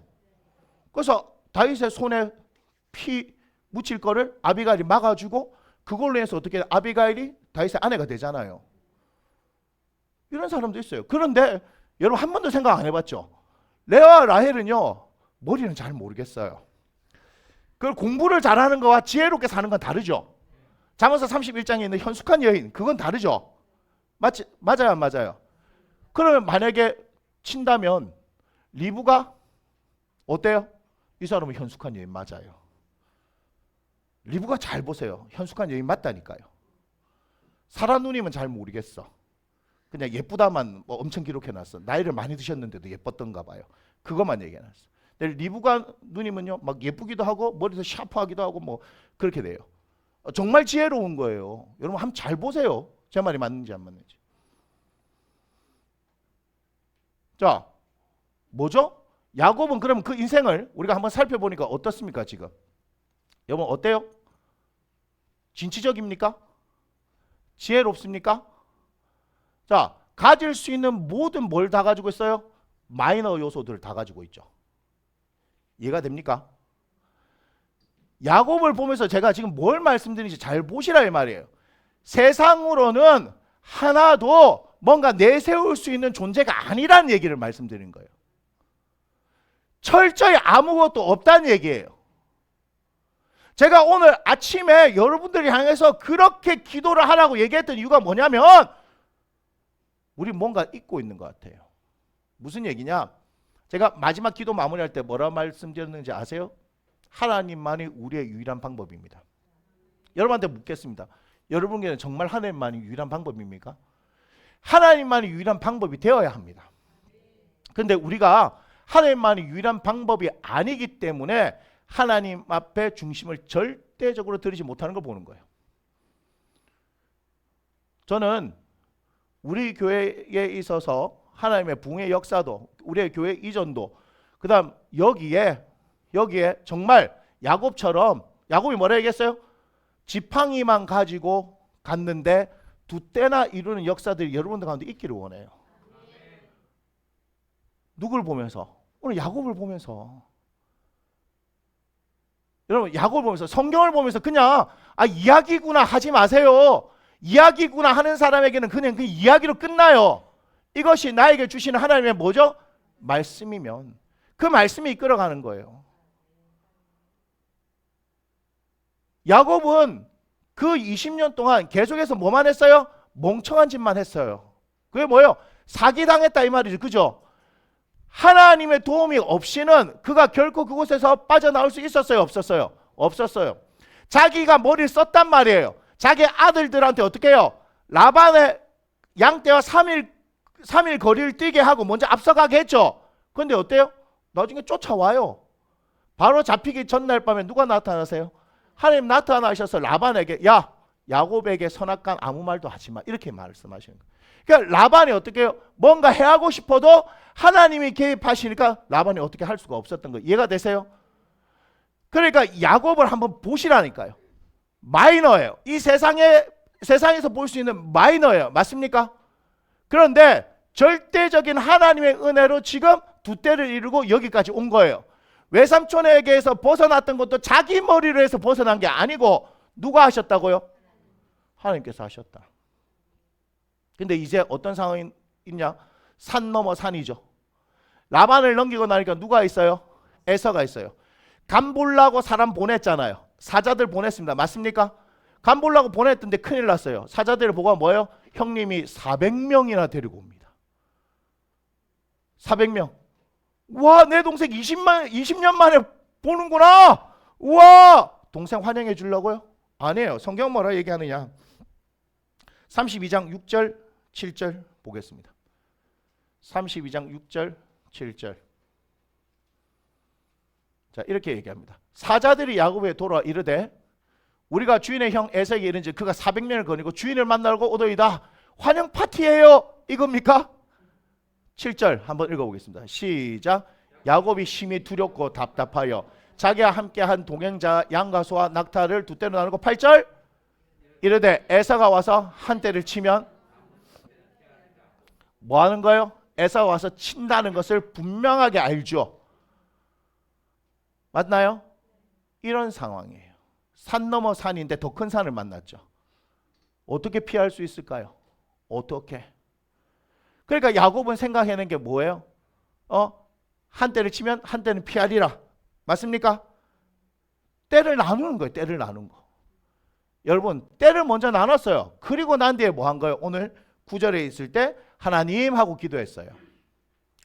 그래서 다윗의 손에 피 묻힐 거를 아비가일이 막아주고 그걸로 해서 어떻게 아비가일이 다윗의 아내가 되잖아요. 이런 사람도 있어요. 그런데 여러분 한 번도 생각 안 해봤죠? 레아 라헬은요 머리는 잘 모르겠어요. 그걸 공부를 잘하는 거와 지혜롭게 사는 건 다르죠. 잠언서 31장에 있는 현숙한 여인 그건 다르죠. 맞아요 안 맞아요? 그러면 만약에 친다면 리브가 어때요? 이 사람은 현숙한 여인 맞아요. 리브가 잘 보세요. 현숙한 여인 맞다니까요. 사라 누님은 잘 모르겠어. 그냥 예쁘다만 뭐 엄청 기록해놨어. 나이를 많이 드셨는데도 예뻤던가 봐요. 그것만 얘기해놨어. 근데 리브가 누님은요 막 예쁘기도 하고 머리도 샤프하기도 하고 뭐 그렇게 돼요. 정말 지혜로운 거예요. 여러분 한번 잘 보세요. 제 말이 맞는지 안 맞는지. 자, 뭐죠? 야곱은 그럼 그 인생을 우리가 한번 살펴보니까 어떻습니까 지금? 여러분 어때요? 진취적입니까? 지혜롭습니까? 자, 가질 수 있는 모든 뭘 다 가지고 있어요? 마이너 요소들을 다 가지고 있죠. 이해가 됩니까? 야곱을 보면서 제가 지금 뭘 말씀드리는지 잘 보시라 이 말이에요. 세상으로는 하나도 뭔가 내세울 수 있는 존재가 아니라는 얘기를 말씀드리는 거예요. 철저히 아무것도 없다는 얘기예요. 제가 오늘 아침에 여러분들을 향해서 그렇게 기도를 하라고 얘기했던 이유가 뭐냐면 우리 뭔가 잊고 있는 것 같아요. 무슨 얘기냐? 제가 마지막 기도 마무리할 때 뭐라 말씀드렸는지 아세요? 하나님만이 우리의 유일한 방법입니다. 여러분한테 묻겠습니다. 여러분에게는 정말 하나님만이 유일한 방법입니까? 하나님만이 유일한 방법이 되어야 합니다. 근데 우리가 하나님만이 유일한 방법이 아니기 때문에 하나님 앞에 중심을 절대적으로 들이지 못하는 걸 보는 거예요. 저는 우리 교회에 있어서 하나님의 부흥의 역사도 우리의 교회 이전도 그 다음 여기에 정말 야곱처럼 야곱이 뭐라 얘기했어요? 지팡이만 가지고 갔는데 두 때나 이루는 역사들이 여러분들 가운데 있기를 원해요. 누굴 보면서? 오늘 야곱을 보면서. 여러분 야곱을 보면서 성경을 보면서 그냥 이야기구나 하지 마세요. 이야기구나 하는 사람에게는 그냥 그 이야기로 끝나요. 이것이 나에게 주시는 하나님의 뭐죠? 말씀이면 그 말씀이 이끌어가는 거예요. 야곱은 그 20년 동안 계속해서 뭐만 했어요? 멍청한 짓만 했어요. 그게 뭐예요? 사기당했다 이 말이죠. 그죠? 하나님의 도움이 없이는 그가 결코 그곳에서 빠져나올 수 있었어요? 없었어요? 없었어요. 자기가 머리를 썼단 말이에요. 자기 아들들한테 어떻게 해요? 라반의 양떼와 3일 거리를 뛰게 하고 먼저 앞서가게 했죠. 그런데 어때요? 나중에 쫓아와요. 바로 잡히기 전날 밤에 누가 나타나세요? 하나님 나타나셔서 라반에게 야 야곱에게 선악간 아무 말도 하지 마 이렇게 말씀하시는 거예요. 그러니까 라반이 어떻게 해요? 뭔가 해하고 싶어도 하나님이 개입하시니까 라반이 어떻게 할 수가 없었던 거예요. 이해가 되세요? 그러니까 야곱을 한번 보시라니까요. 마이너예요. 이 세상에서 볼 수 있는 마이너예요. 맞습니까? 그런데 절대적인 하나님의 은혜로 지금 두 때를 이루고 여기까지 온 거예요. 외삼촌에게서 벗어났던 것도 자기 머리로 해서 벗어난 게 아니고 누가 하셨다고요? 하나님께서 하셨다. 근데 이제 어떤 상황이 있냐? 산 넘어 산이죠. 라반을 넘기고 나니까 누가 있어요? 에서가 있어요. 간 보려고 사람 보냈잖아요. 사자들 보냈습니다. 맞습니까? 간 보려고 보냈던데 큰일 났어요. 사자들을 보고 뭐예요? 형님이 400명이나 데리고 옵니다. 400명. 와, 내 동생 20년 만에 보는구나. 와, 동생 환영해 주려고요? 아니에요. 성경 뭐라 얘기하느냐? 32장 6절 7절 보겠습니다. 32장 6절 7절. 자, 이렇게 얘기합니다. 사자들이 야곱에게 돌아와 이르되 우리가 주인의 형 에서에게 이른즉 그가 400명을 거느리고 주인을 만나고 오더이다. 환영 파티예요. 이겁니까? 7절 한번 읽어보겠습니다. 시작. 야곱이 심히 두렵고 답답하여 자기와 함께한 동행자 양과 소와 낙타를 두 떼로 나누고 8절 이르되 에서가 와서 한 떼를 치면 뭐 하는 거예요? 에서가 와서 친다는 것을 분명하게 알죠. 맞나요? 이런 상황이에요. 산 넘어 산인데 더 큰 산을 만났죠. 어떻게 피할 수 있을까요? 어떻게? 그러니까 야곱은 생각해낸 게 뭐예요? 한 떼를 치면 한 떼는 피하리라. 맞습니까? 떼를 나누는 거예요. 떼를 나눈 거. 여러분, 떼를 먼저 나눴어요. 그리고 난 뒤에 뭐 한 거예요? 오늘 9절에 있을 때 하나님하고 기도했어요.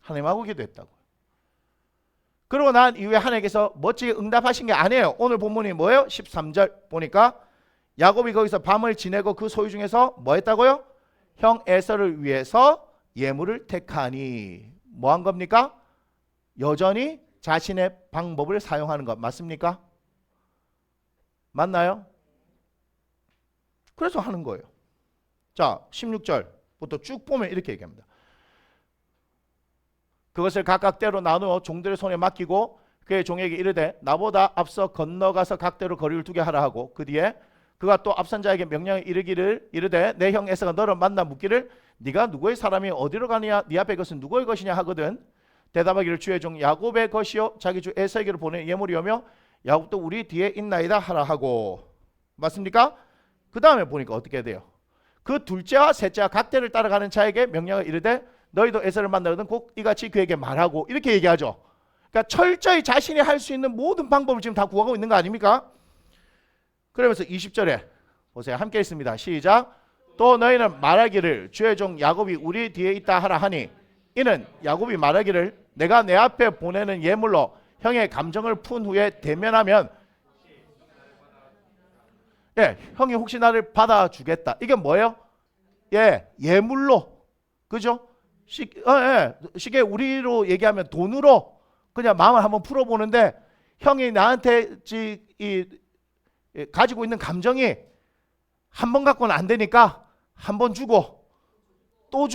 하나님하고 기도했다고. 그러고 난 이후에 하나님께서 멋지게 응답하신 게 아니에요. 오늘 본문이 뭐예요? 13절 보니까 야곱이 거기서 밤을 지내고 그 소유 중에서 뭐 했다고요? 형 에서를 위해서 예물을 택하니 뭐 한 겁니까? 여전히 자신의 방법을 사용하는 것 맞습니까? 맞나요? 그래서 하는 거예요. 자, 16절부터 쭉 보면 이렇게 얘기합니다. 그것을 각각 때로 나누어 종들의 손에 맡기고 그의 종에게 이르되 나보다 앞서 건너가서 각대로 거리를 두게 하라 하고 그 뒤에 그가 또 앞선 자에게 명령을 이르기를 이르되 내 형 에서가 너를 만나 묻기를 네가 누구의 사람이 어디로 가느냐 네 앞에 것은 누구의 것이냐 하거든 대답하기를 주의 종 야곱의 것이요 자기 주 에서에게로 보낸 예물이오며 야곱도 우리 뒤에 있나이다 하라 하고 맞습니까? 그 다음에 보니까 어떻게 돼요? 그 둘째와 셋째와 각대를 따라가는 자에게 명령을 이르되 너희도 에서를 만나거든 곧 이같이 그에게 말하고 이렇게 얘기하죠. 그러니까 철저히 자신이 할 수 있는 모든 방법을 지금 다 구하고 있는 거 아닙니까? 그러면서 20절에 보세요. 함께 있습니다. 시작. 또 너희는 말하기를 주의 종 야곱이 우리 뒤에 있다 하라 하니 이는 야곱이 말하기를 내가 내 앞에 보내는 예물로 형의 감정을 푼 후에 대면하면 형이 혹시 나를 받아주겠다. 이게 뭐예요? 예물로. 그죠? 쉽게 우리로 얘기하면 돈으로 그냥 마음을 한번 풀어보는데 형이 나한테 가지고 있는 감정이 한 번 갖고는 안 되니까 한 번 주고 또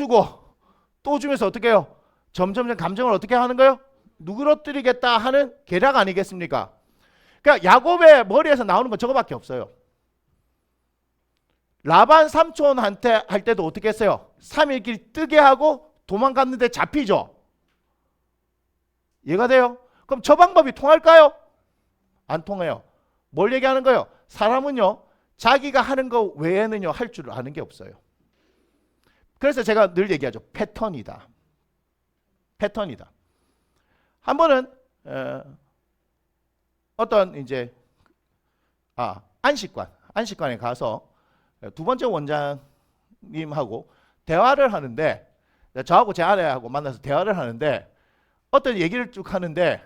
주면서 어떻게 해요? 점점 감정을 어떻게 하는 거예요? 누그러뜨리겠다 하는 계략 아니겠습니까? 그러니까 야곱의 머리에서 나오는 건 저거밖에 없어요. 라반 삼촌한테 할 때도 어떻게 했어요? 3일 길 뜨게 하고 도망갔는데 잡히죠. 이해가 돼요? 그럼 저 방법이 통할까요? 안 통해요. 뭘 얘기하는 거예요? 사람은요 자기가 하는 거 외에는요 할 줄 아는 게 없어요. 그래서 제가 늘 얘기하죠. 패턴이다. 한 번은 어떤 이제 안식관에 가서 두 번째 원장님하고 대화를 하는데 저하고 제 아내하고 만나서 대화를 하는데 어떤 얘기를 쭉 하는데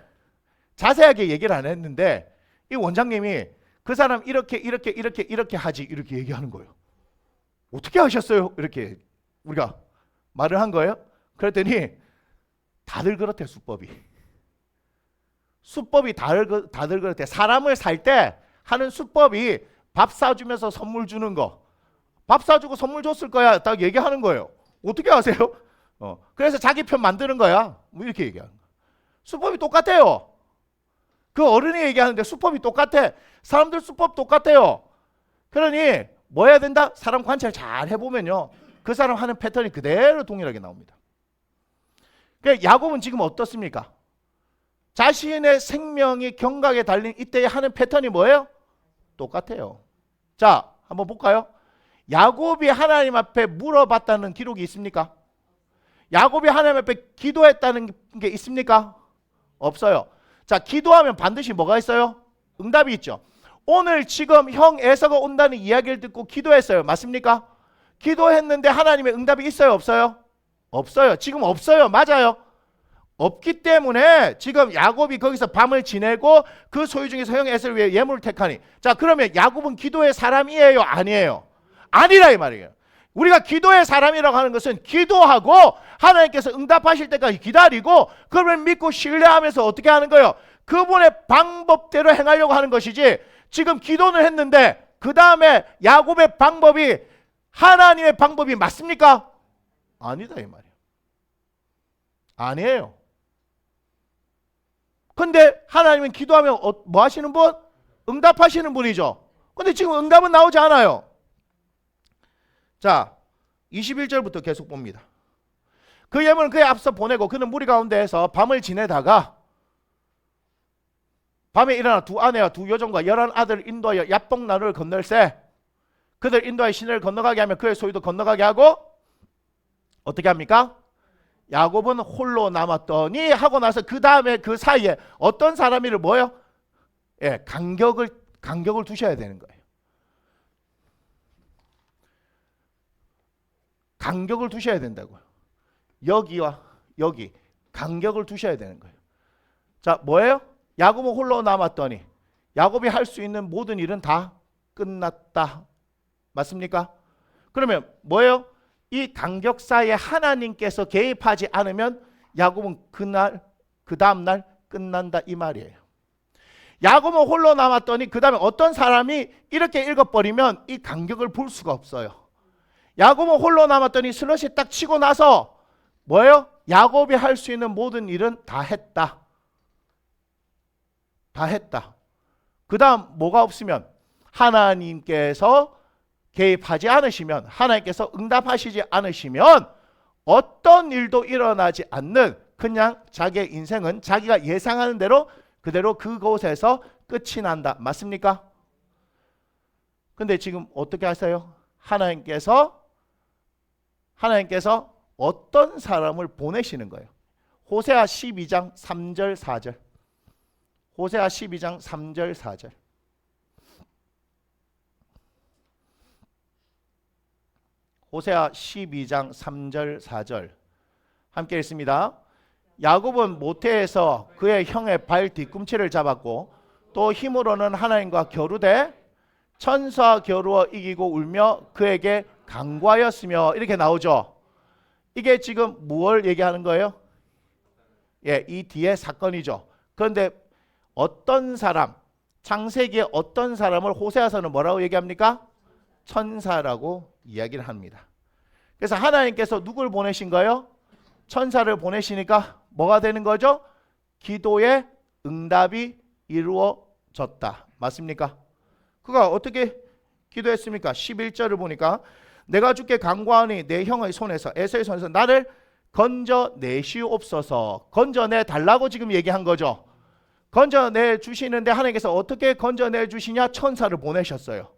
자세하게 얘기를 안 했는데 이 원장님이 그 사람 이렇게 하지 이렇게 얘기하는 거예요. 어떻게 하셨어요? 이렇게 우리가 말을 한 거예요. 그랬더니 다들 그렇대. 수법이 다들 그렇대. 사람을 살 때 하는 수법이 밥 사주면서 선물 주는 거. 밥 사주고 선물 줬을 거야. 딱 얘기하는 거예요. 어떻게 아세요? 그래서 자기 편 만드는 거야. 뭐 이렇게 얘기하는 거야. 수법이 똑같아요. 그 어른이 얘기하는데 수법이 똑같아. 사람들 수법 똑같아요. 그러니 뭐 해야 된다? 사람 관찰 잘 해보면요. 그 사람 하는 패턴이 그대로 동일하게 나옵니다. 그러니까 야곱은 지금 어떻습니까? 자신의 생명이 경각에 달린 이때에 하는 패턴이 뭐예요? 똑같아요. 자, 한번 볼까요? 야곱이 하나님 앞에 물어봤다는 기록이 있습니까? 야곱이 하나님 앞에 기도했다는 게 있습니까? 없어요. 자, 기도하면 반드시 뭐가 있어요? 응답이 있죠. 오늘 지금 형 에서가 온다는 이야기를 듣고 기도했어요. 맞습니까? 기도했는데 하나님의 응답이 있어요? 없어요? 없어요. 지금 없어요. 맞아요. 없기 때문에 지금 야곱이 거기서 밤을 지내고 그 소유 중에서 형 에서를 위해 예물을 택하니, 자, 그러면 야곱은 기도의 사람이에요? 아니에요? 아니라 이 말이에요. 우리가 기도의 사람이라고 하는 것은 기도하고 하나님께서 응답하실 때까지 기다리고 그걸 믿고 신뢰하면서 어떻게 하는 거예요? 그분의 방법대로 행하려고 하는 것이지, 지금 기도는 했는데 그 다음에 야곱의 방법이 하나님의 방법이 맞습니까? 아니다 이 말이에요. 아니에요. 근데 하나님은 기도하면 뭐 하시는 분? 응답하시는 분이죠. 근데 지금 응답은 나오지 않아요. 자, 21절부터 계속 봅니다. 그 예물은 그에 앞서 보내고 그는 무리 가운데에서 밤을 지내다가 밤에 일어나 두 아내와 두 여종과 11 아들을 인도하여 야복 나루를 건널세 그들 인도하여 시내를 건너가게 하며 그의 소유도 건너가게 하고 어떻게 합니까? 야곱은 홀로 남았더니 하고 나서 그 다음에 그 사이에 어떤 사람이를 뭐요? 예, 간격을 두셔야 되는 거예요. 간격을 두셔야 된다고요. 여기와 여기 간격을 두셔야 되는 거예요. 자, 뭐예요? 야곱은 홀로 남았더니 야곱이 할 수 있는 모든 일은 다 끝났다. 맞습니까? 그러면 뭐예요? 이 간격 사이에 하나님께서 개입하지 않으면 야곱은 그 다음 날 끝난다 이 말이에요. 야곱은 홀로 남았더니 그 다음에 어떤 사람이 이렇게 읽어버리면 이 간격을 볼 수가 없어요. 야곱은 홀로 남았더니 슬롯이 딱 치고 나서 뭐예요? 야곱이 할 수 있는 모든 일은 다 했다. 다 했다. 그 다음 뭐가 없으면 하나님께서 개입하지 않으시면, 하나님께서 응답하시지 않으시면 어떤 일도 일어나지 않는 그냥 자기의 인생은 자기가 예상하는 대로 그대로 그곳에서 끝이 난다. 맞습니까? 근데 지금 어떻게 하세요? 하나님께서 어떤 사람을 보내시는 거예요. 호세아 12장 3절 4절. 호세아 12장 3절 4절. 호세아 12장 3절 4절 함께 읽습니다. 야곱은 모태에서 그의 형의 발 뒤꿈치를 잡았고 또 힘으로는 하나님과 겨루되 천사 겨루어 이기고 울며 그에게 강구하였으며, 이렇게 나오죠. 이게 지금 무엇을 얘기하는 거예요? 예, 이 뒤에 사건이죠. 그런데 어떤 사람, 창세기에 어떤 사람을 호세아서는 뭐라고 얘기합니까? 천사라고 이야기를 합니다. 그래서 하나님께서 누굴 보내신 거예요? 천사를 보내시니까 뭐가 되는 거죠? 기도의 응답이 이루어졌다. 맞습니까? 그가 어떻게 기도했습니까? 11절을 보니까 내가 주께 간구하니 내 형의 손에서 에서의 손에서 나를 건져내시옵소서. 건져내 달라고 지금 얘기한 거죠. 건져내 주시는데 하나님께서 어떻게 건져내 주시냐? 천사를 보내셨어요.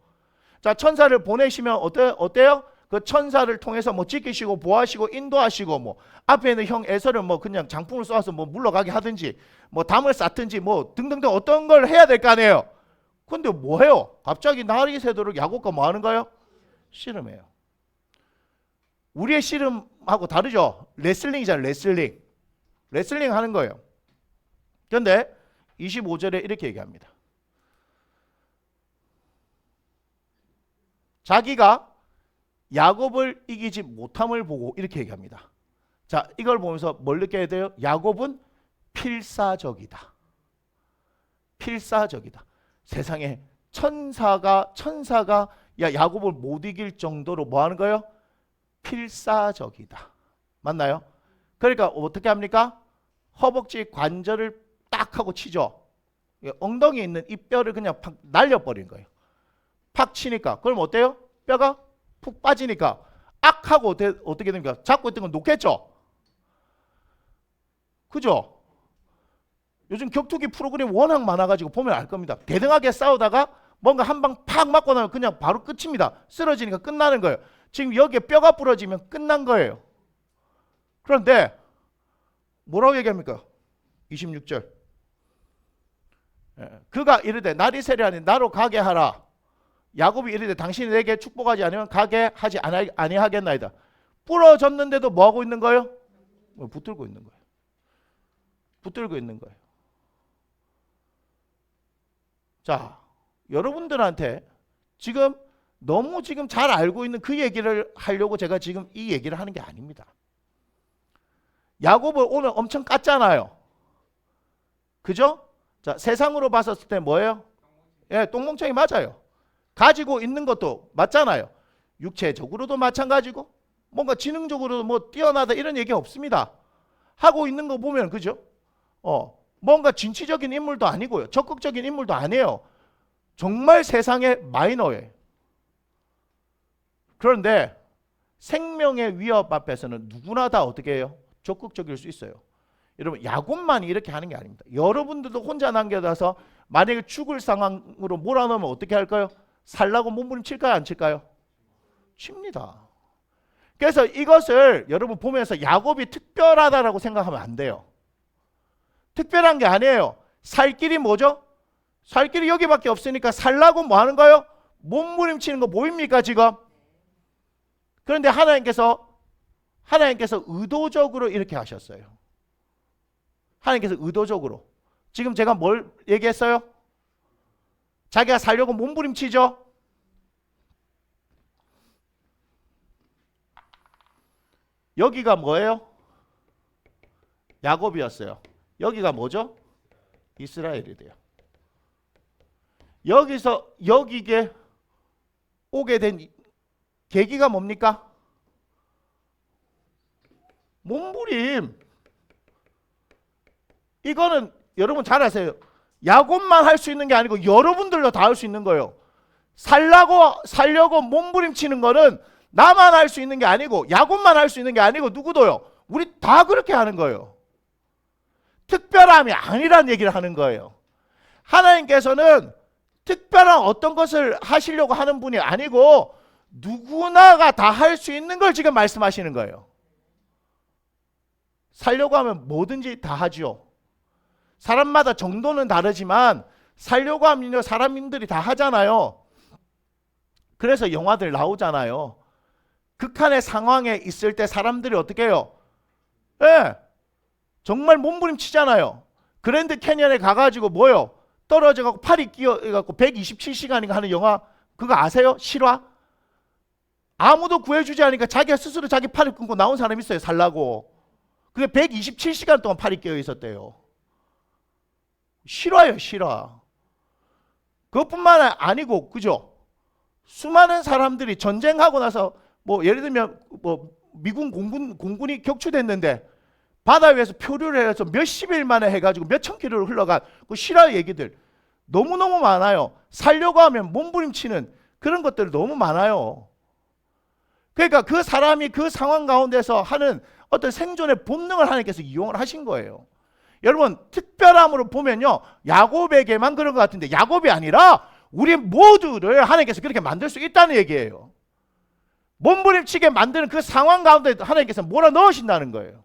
자, 천사를 보내시면 어때요? 그 천사를 통해서 뭐 지키시고 보호하시고 인도하시고 뭐 앞에 있는 형 에서를 뭐 그냥 장풍을 쏘아서 뭐 물러가게 하든지 뭐 담을 쌓든지 뭐 등등등 어떤 걸 해야 될 거 아니에요. 근데 뭐 해요? 갑자기 날이 새도록 야곱과 뭐 하는 거예요? 씨름해요. 우리의 씨름하고 다르죠? 레슬링이잖아요. 레슬링 하는 거예요. 그런데 25절에 이렇게 얘기합니다. 자기가 야곱을 이기지 못함을 보고 이렇게 얘기합니다. 자, 이걸 보면서 뭘 느껴야 돼요? 야곱은 필사적이다. 필사적이다. 세상에 천사가 야곱을 못 이길 정도로 뭐 하는 거예요? 필사적이다. 맞나요? 그러니까 어떻게 합니까? 허벅지 관절을 딱 하고 치죠. 엉덩이에 있는 이 뼈를 그냥 팍 날려버린 거예요. 팍 치니까 그럼 어때요? 뼈가 푹 빠지니까 악 하고 어떻게 됩니까? 잡고 있던 건 놓겠죠? 그죠? 요즘 격투기 프로그램 워낙 많아가지고 보면 알 겁니다. 대등하게 싸우다가 뭔가 한 방 팍 맞고 나면 그냥 바로 끝입니다. 쓰러지니까 끝나는 거예요. 지금 여기에 뼈가 부러지면 끝난 거예요. 그런데 뭐라고 얘기합니까? 26절. 그가 이르되 날이 세려하니 나로 가게 하라. 야곱이 이르되 당신이 내게 축복하지 않으면 가게 하지 아니하겠나이다. 부러졌는데도 뭐 하고 있는 거예요? 붙들고 있는 거예요. 붙들고 있는 거예요. 자, 여러분들한테 지금 너무 지금 잘 알고 있는 그 얘기를 하려고 제가 지금 이 얘기를 하는 게 아닙니다. 야곱을 오늘 엄청 깠잖아요. 그죠? 자, 세상으로 봤었을 때 뭐예요? 예, 똥멍청이 맞아요. 가지고 있는 것도 맞잖아요. 육체적으로도 마찬가지고 뭔가 지능적으로도 뭐 뛰어나다 이런 얘기 없습니다. 하고 있는 거 보면 그죠? 뭔가 진취적인 인물도 아니고요. 적극적인 인물도 아니에요. 정말 세상의 마이너예요. 그런데 생명의 위협 앞에서는 누구나 다 어떻게 해요? 적극적일 수 있어요. 여러분, 야곱만이 이렇게 하는 게 아닙니다. 여러분들도 혼자 남겨둬서 만약에 죽을 상황으로 몰아넣으면 어떻게 할까요? 살라고 몸부림칠까요? 안 칠까요? 칩니다. 그래서 이것을 여러분 보면서 야곱이 특별하다라고 생각하면 안 돼요. 특별한 게 아니에요. 살 길이 뭐죠? 살 길이 여기밖에 없으니까 살라고 뭐 하는 거예요? 몸부림치는 거 보입니까 지금? 그런데 하나님께서 의도적으로 이렇게 하셨어요. 하나님께서 의도적으로. 지금 제가 뭘 얘기했어요? 자기가 살려고 몸부림치죠? 여기가 뭐예요? 야곱이었어요. 여기가 뭐죠? 이스라엘이 돼요. 여기서 여기게 오게 된 계기가 뭡니까? 몸부림. 이거는 여러분 잘 아세요. 야곱만 할 수 있는 게 아니고 여러분들도 다 할 수 있는 거예요. 살려고 몸부림치는 거는 나만 할 수 있는 게 아니고 야곱만 할 수 있는 게 아니고 누구도요. 우리 다 그렇게 하는 거예요. 특별함이 아니란 얘기를 하는 거예요. 하나님께서는 특별한 어떤 것을 하시려고 하는 분이 아니고 누구나가 다 할 수 있는 걸 지금 말씀하시는 거예요. 살려고 하면 뭐든지 다 하죠. 사람마다 정도는 다르지만 살려고 하면 사람들이 다 하잖아요. 그래서 영화들 나오잖아요. 극한의 상황에 있을 때 사람들이 어떻게 해요? 예, 정말 몸부림치잖아요. 그랜드 캐니언에 가가지고 뭐요? 떨어져갖고 팔이 끼어갖고 127시간인가 하는 영화 그거 아세요? 실화? 아무도 구해주지 않으니까 자기가 스스로 자기 팔을 끊고 나온 사람이 있어요. 살라고. 그게 127시간 동안 팔이 끼어 있었대요. 실화예요, 실화. 그것뿐만 아니고 그죠? 수많은 사람들이 전쟁하고 나서 뭐 예를 들면 뭐 미군 공군이 격추됐는데 바다 위에서 표류를 해서 몇십 일 만에 해가지고 몇천 킬로를 흘러간 그 실화 얘기들 너무너무 많아요. 살려고 하면 몸부림치는 그런 것들 너무 많아요. 그러니까 그 사람이 그 상황 가운데서 하는 어떤 생존의 본능을 하나님께서 이용을 하신 거예요. 여러분 특별함으로 보면요 야곱에게만 그런 것 같은데 야곱이 아니라 우리 모두를 하나님께서 그렇게 만들 수 있다는 얘기예요. 몸부림치게 만드는 그 상황 가운데 하나님께서 몰아넣으신다는 거예요.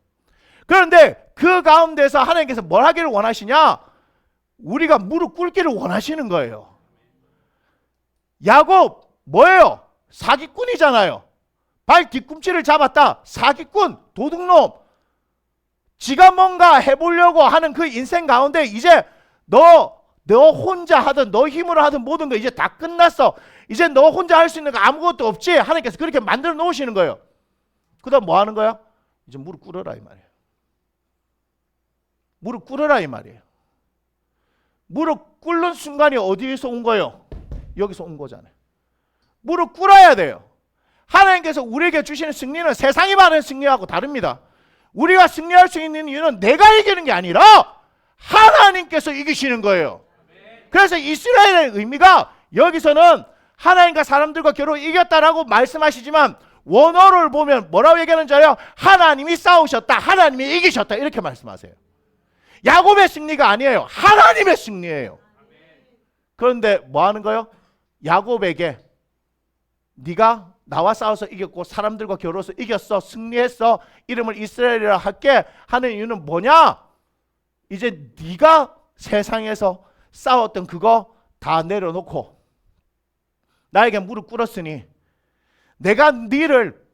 그런데 그 가운데서 하나님께서 뭘 하기를 원하시냐? 우리가 무릎 꿇기를 원하시는 거예요. 야곱 뭐예요? 사기꾼이잖아요. 발 뒤꿈치를 잡았다. 사기꾼, 도둑놈. 지가 뭔가 해보려고 하는 그 인생 가운데 이제 너 혼자 하든 너 힘으로 하든 모든 거 이제 다 끝났어. 이제 너 혼자 할 수 있는 거 아무것도 없지. 하나님께서 그렇게 만들어 놓으시는 거예요. 그 다음 뭐 하는 거야? 이제 무릎 꿇어라 이 말이에요. 무릎 꿇어라 이 말이에요. 무릎 꿇는 순간이 어디에서 온 거예요? 여기서 온 거잖아요. 무릎 꿇어야 돼요. 하나님께서 우리에게 주시는 승리는 세상이 말하는 승리하고 다릅니다. 우리가 승리할 수 있는 이유는 내가 이기는 게 아니라 하나님께서 이기시는 거예요. 그래서 이스라엘의 의미가 여기서는 하나님과 사람들과 겨루 이겼다라고 말씀하시지만 원어를 보면 뭐라고 얘기하는 줄 알아요? 하나님이 싸우셨다. 하나님이 이기셨다. 이렇게 말씀하세요. 야곱의 승리가 아니에요. 하나님의 승리예요. 그런데 뭐 하는 거예요? 야곱에게 네가 나와 싸워서 이겼고 사람들과 겨루어서 이겼어, 승리했어, 이름을 이스라엘이라 할게 하는 이유는 뭐냐? 이제 네가 세상에서 싸웠던 그거 다 내려놓고 나에게 무릎 꿇었으니 내가 너를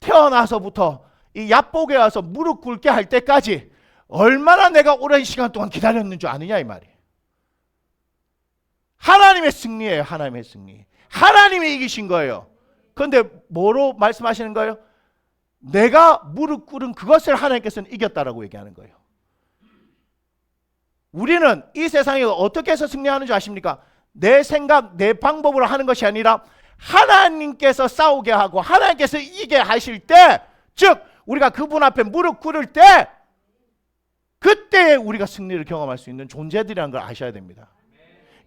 태어나서부터 이 야복에 와서 무릎 꿇게 할 때까지 얼마나 내가 오랜 시간 동안 기다렸는 줄 아느냐 이 말이에요. 하나님의 승리예요. 하나님의 승리. 하나님이 이기신 거예요. 그런데 뭐로 말씀하시는 거예요? 내가 무릎 꿇은 그것을 하나님께서는 이겼다라고 얘기하는 거예요. 우리는 이 세상에 어떻게 해서 승리하는 줄 아십니까? 내 생각, 내 방법으로 하는 것이 아니라 하나님께서 싸우게 하고 하나님께서 이기게 하실 때, 즉 우리가 그분 앞에 무릎 꿇을 때 그때 우리가 승리를 경험할 수 있는 존재들이라는 걸 아셔야 됩니다.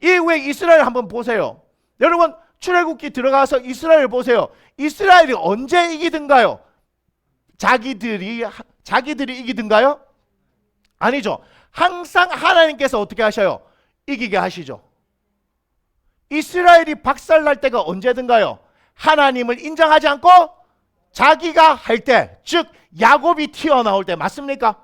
이 외에 이스라엘 한번 보세요. 여러분 출애굽기 들어가서 이스라엘 보세요. 이스라엘이 언제 이기든가요? 자기들이 이기든가요? 아니죠. 항상 하나님께서 어떻게 하셔요? 이기게 하시죠. 이스라엘이 박살날 때가 언제든가요? 하나님을 인정하지 않고 자기가 할 때, 즉 야곱이 튀어나올 때, 맞습니까?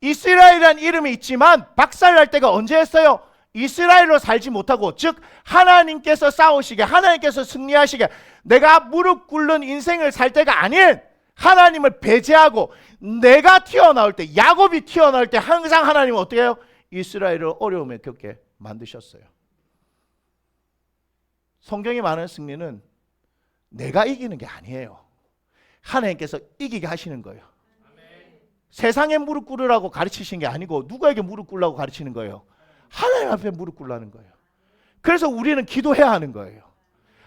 이스라엘이라는 이름이 있지만 박살날 때가 언제였어요? 이스라엘로 살지 못하고, 즉 하나님께서 싸우시게, 하나님께서 승리하시게 내가 무릎 꿇는 인생을 살 때가 아닌 하나님을 배제하고 내가 튀어나올 때, 야곱이 튀어나올 때 항상 하나님은 어떻게 해요? 이스라엘을 어려움에 겪게 만드셨어요. 성경이 말하는 승리는 내가 이기는 게 아니에요. 하나님께서 이기게 하시는 거예요. 세상에 무릎 꿇으라고 가르치신 게 아니고 누구에게 무릎 꿇으라고 가르치는 거예요? 하나님 앞에 무릎 꿇라는 거예요. 그래서 우리는 기도해야 하는 거예요.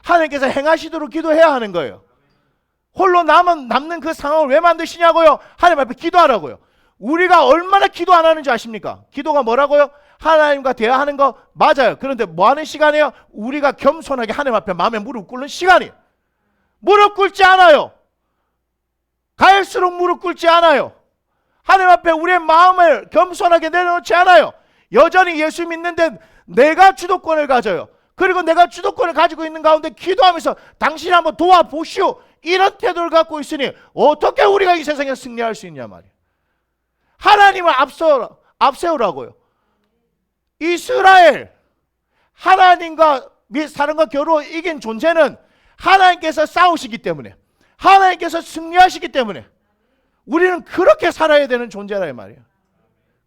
하나님께서 행하시도록 기도해야 하는 거예요. 홀로 남는 그 상황을 왜 만드시냐고요? 하나님 앞에 기도하라고요. 우리가 얼마나 기도 안 하는지 아십니까? 기도가 뭐라고요? 하나님과 대화하는 거 맞아요. 그런데 뭐 하는 시간이에요? 우리가 겸손하게 하나님 앞에 마음에 무릎 꿇는 시간이에요. 무릎 꿇지 않아요. 갈수록 무릎 꿇지 않아요. 하나님 앞에 우리의 마음을 겸손하게 내려놓지 않아요. 여전히 예수 믿는데 내가 주도권을 가져요. 그리고 내가 주도권을 가지고 있는 가운데 기도하면서 당신이 한번 도와보시오, 이런 태도를 갖고 있으니 어떻게 우리가 이 세상에 승리할 수 있냐 말이에요. 하나님을 앞세우라고요. 이스라엘, 하나님과 사람과 겨루어 이긴 존재는 하나님께서 싸우시기 때문에, 하나님께서 승리하시기 때문에 우리는 그렇게 살아야 되는 존재라 이 말이에요.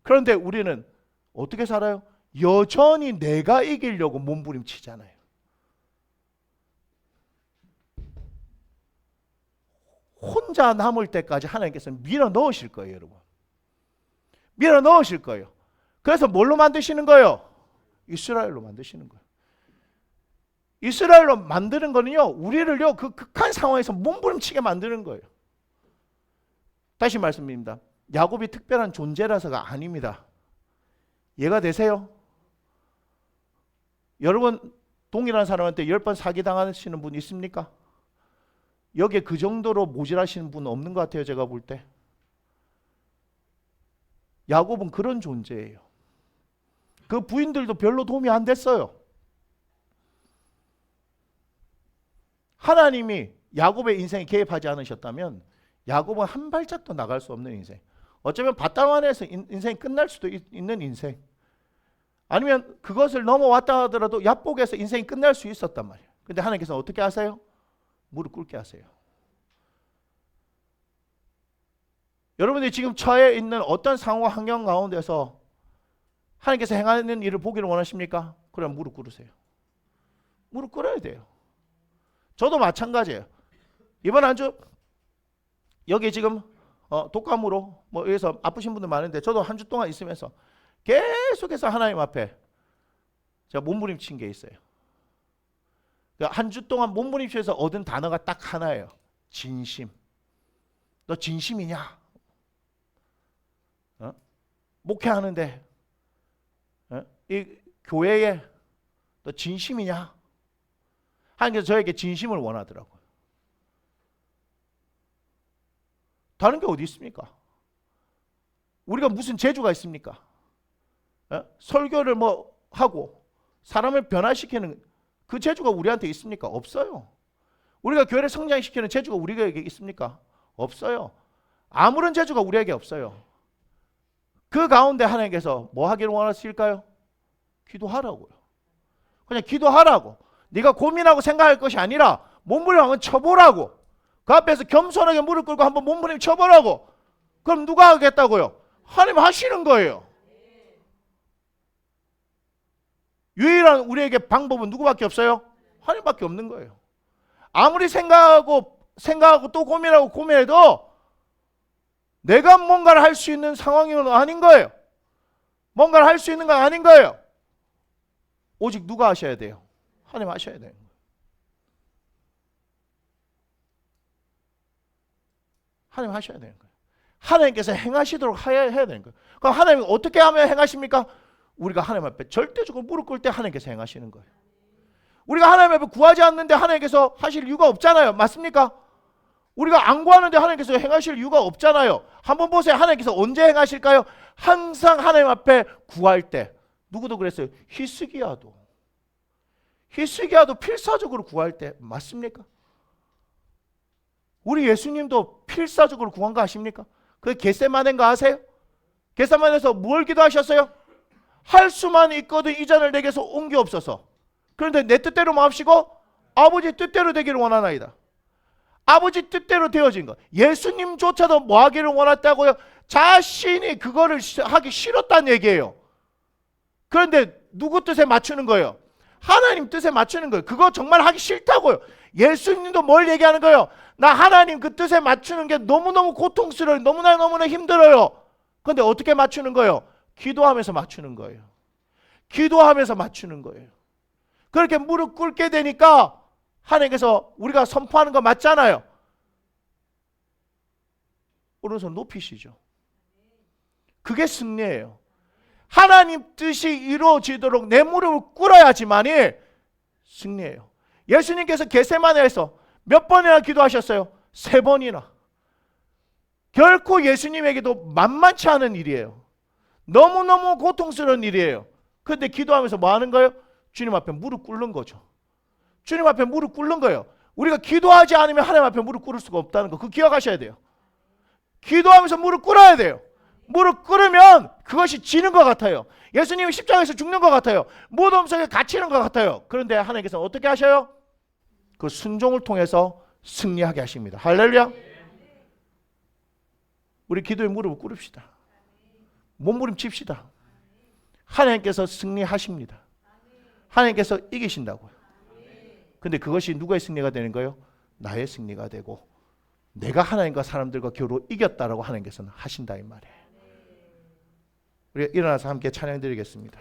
그런데 우리는 어떻게 살아요? 여전히 내가 이기려고 몸부림치잖아요. 혼자 남을 때까지 하나님께서 밀어 넣으실 거예요, 여러분. 밀어 넣으실 거예요. 그래서 뭘로 만드시는 거예요? 이스라엘로 만드시는 거예요. 이스라엘로 만드는 거는요, 우리를요 그 극한 상황에서 몸부림치게 만드는 거예요. 다시 말씀드립니다. 야곱이 특별한 존재라서가 아닙니다. 이해가 되세요? 여러분 동일한 사람한테 10번 사기당하시는 분 있습니까? 여기에 그 정도로 모질하시는 분 없는 것 같아요. 제가 볼 때. 야곱은 그런 존재예요. 그 부인들도 별로 도움이 안 됐어요. 하나님이 야곱의 인생에 개입하지 않으셨다면 야곱은 한 발짝도 나갈 수 없는 인생, 어쩌면 바다만에서 인생이 끝날 수도 있는 인생, 아니면 그것을 넘어왔다 하더라도 야복에서 인생이 끝날 수 있었단 말이에요. 근데 하나님께서 어떻게 하세요? 무릎 꿇게 하세요. 여러분들이 지금 처해 있는 어떤 상황 환경 가운데서 하나님께서 행하는 일을 보기를 원하십니까? 그럼 무릎 꿇으세요. 무릎 꿇어야 돼요. 저도 마찬가지예요. 이번 한 주 여기 지금 독감으로 뭐 여기서 아프신 분들 많은데 저도 한 주 동안 있으면서 계속해서 하나님 앞에 제가 몸부림친 게 있어요. 한 주 동안 몸부림치면서 얻은 단어가 딱 하나예요. 진심. 너 진심이냐? 목회하는데 이 교회에 너 진심이냐? 하나님께서 저에게 진심을 원하더라고요. 다른 게 어디 있습니까? 우리가 무슨 재주가 있습니까? 설교를 뭐 하고 사람을 변화시키는 그 재주가 우리한테 있습니까? 없어요. 우리가 교회를 성장시키는 재주가 우리에게 있습니까? 없어요. 아무런 재주가 우리에게 없어요. 그 가운데 하나님께서 뭐 하기를 원하실까요? 기도하라고요. 그냥 기도하라고. 네가 고민하고 생각할 것이 아니라 몸부림 한번 쳐보라고. 그 앞에서 겸손하게 무릎 꿇고 한번 몸부림 쳐보라고. 그럼 누가 하겠다고요? 하나님 하시는 거예요. 유일한 우리에게 방법은 누구밖에 없어요? 하나님밖에 없는 거예요. 아무리 생각하고 또 고민해도 내가 뭔가를 할 수 있는 상황은 아닌 거예요. 뭔가를 할 수 있는 건 아닌 거예요. 오직 누가 하셔야 돼요? 하나님 하셔야 돼요. 하나님 하셔야 되는 거예요. 하나님께서 행하시도록 해야 되는 거예요. 그럼 하나님이 어떻게 하면 행하십니까? 우리가 하나님 앞에 절대적으로 무릎 꿇을 때 하나님께서 행하시는 거예요. 우리가 하나님 앞에 구하지 않는데 하나님께서 하실 이유가 없잖아요. 맞습니까? 우리가 안 구하는데 하나님께서 행하실 이유가 없잖아요. 한번 보세요. 하나님께서 언제 행하실까요? 항상 하나님 앞에 구할 때. 누구도 그랬어요. 히스기야도 필사적으로 구할 때. 맞습니까? 우리 예수님도 필사적으로 구한 거 아십니까? 그 겟세마네인 거 아세요? 겟세마네에서 뭘 기도하셨어요? 할 수만 있거든 이 잔을 내게서 옮겨옵소서. 그런데 내 뜻대로 마옵시고 아버지 뜻대로 되기를 원하나이다. 아버지 뜻대로 되어진 것. 예수님조차도 뭐 하기를 원했다고요? 자신이 그거를 하기 싫었다는 얘기예요. 그런데 누구 뜻에 맞추는 거예요? 하나님 뜻에 맞추는 거예요. 그거 정말 하기 싫다고요. 예수님도 뭘 얘기하는 거예요? 나 하나님 그 뜻에 맞추는 게 너무너무 고통스러워요. 너무나 힘들어요. 그런데 어떻게 맞추는 거예요? 기도하면서 맞추는 거예요. 기도하면서 맞추는 거예요. 그렇게 무릎 꿇게 되니까 하나님께서 우리가 선포하는 거 맞잖아요. 오른손 높이시죠. 그게 승리예요. 하나님 뜻이 이루어지도록 내 무릎을 꿇어야지만이 승리예요. 예수님께서 겟세마네에서 몇 번이나 기도하셨어요? 3번이나. 결코 예수님에게도 만만치 않은 일이에요. 너무너무 고통스러운 일이에요. 그런데 기도하면서 뭐 하는 거예요? 주님 앞에 무릎 꿇는 거죠. 주님 앞에 무릎 꿇는 거예요. 우리가 기도하지 않으면 하나님 앞에 무릎 꿇을 수가 없다는 거. 그거 기억하셔야 돼요. 기도하면서 무릎 꿇어야 돼요. 무릎 꿇으면 그것이 지는 것 같아요. 예수님이 십자가에서 죽는 것 같아요. 무덤 속에 갇히는 것 같아요. 그런데 하나님께서 어떻게 하셔요? 그 순종을 통해서 승리하게 하십니다. 할렐루야. 우리 기도에 무릎을 꿇읍시다. 몸부림칩시다. 하나님께서 승리하십니다. 하나님께서 이기신다고요. 근데 그것이 누구의 승리가 되는 거예요? 나의 승리가 되고 내가 하나님과 사람들과 겨루 이겼다라고 하나님께서는 하신다 이 말이에요. 우리 일어나서 함께 찬양 드리겠습니다.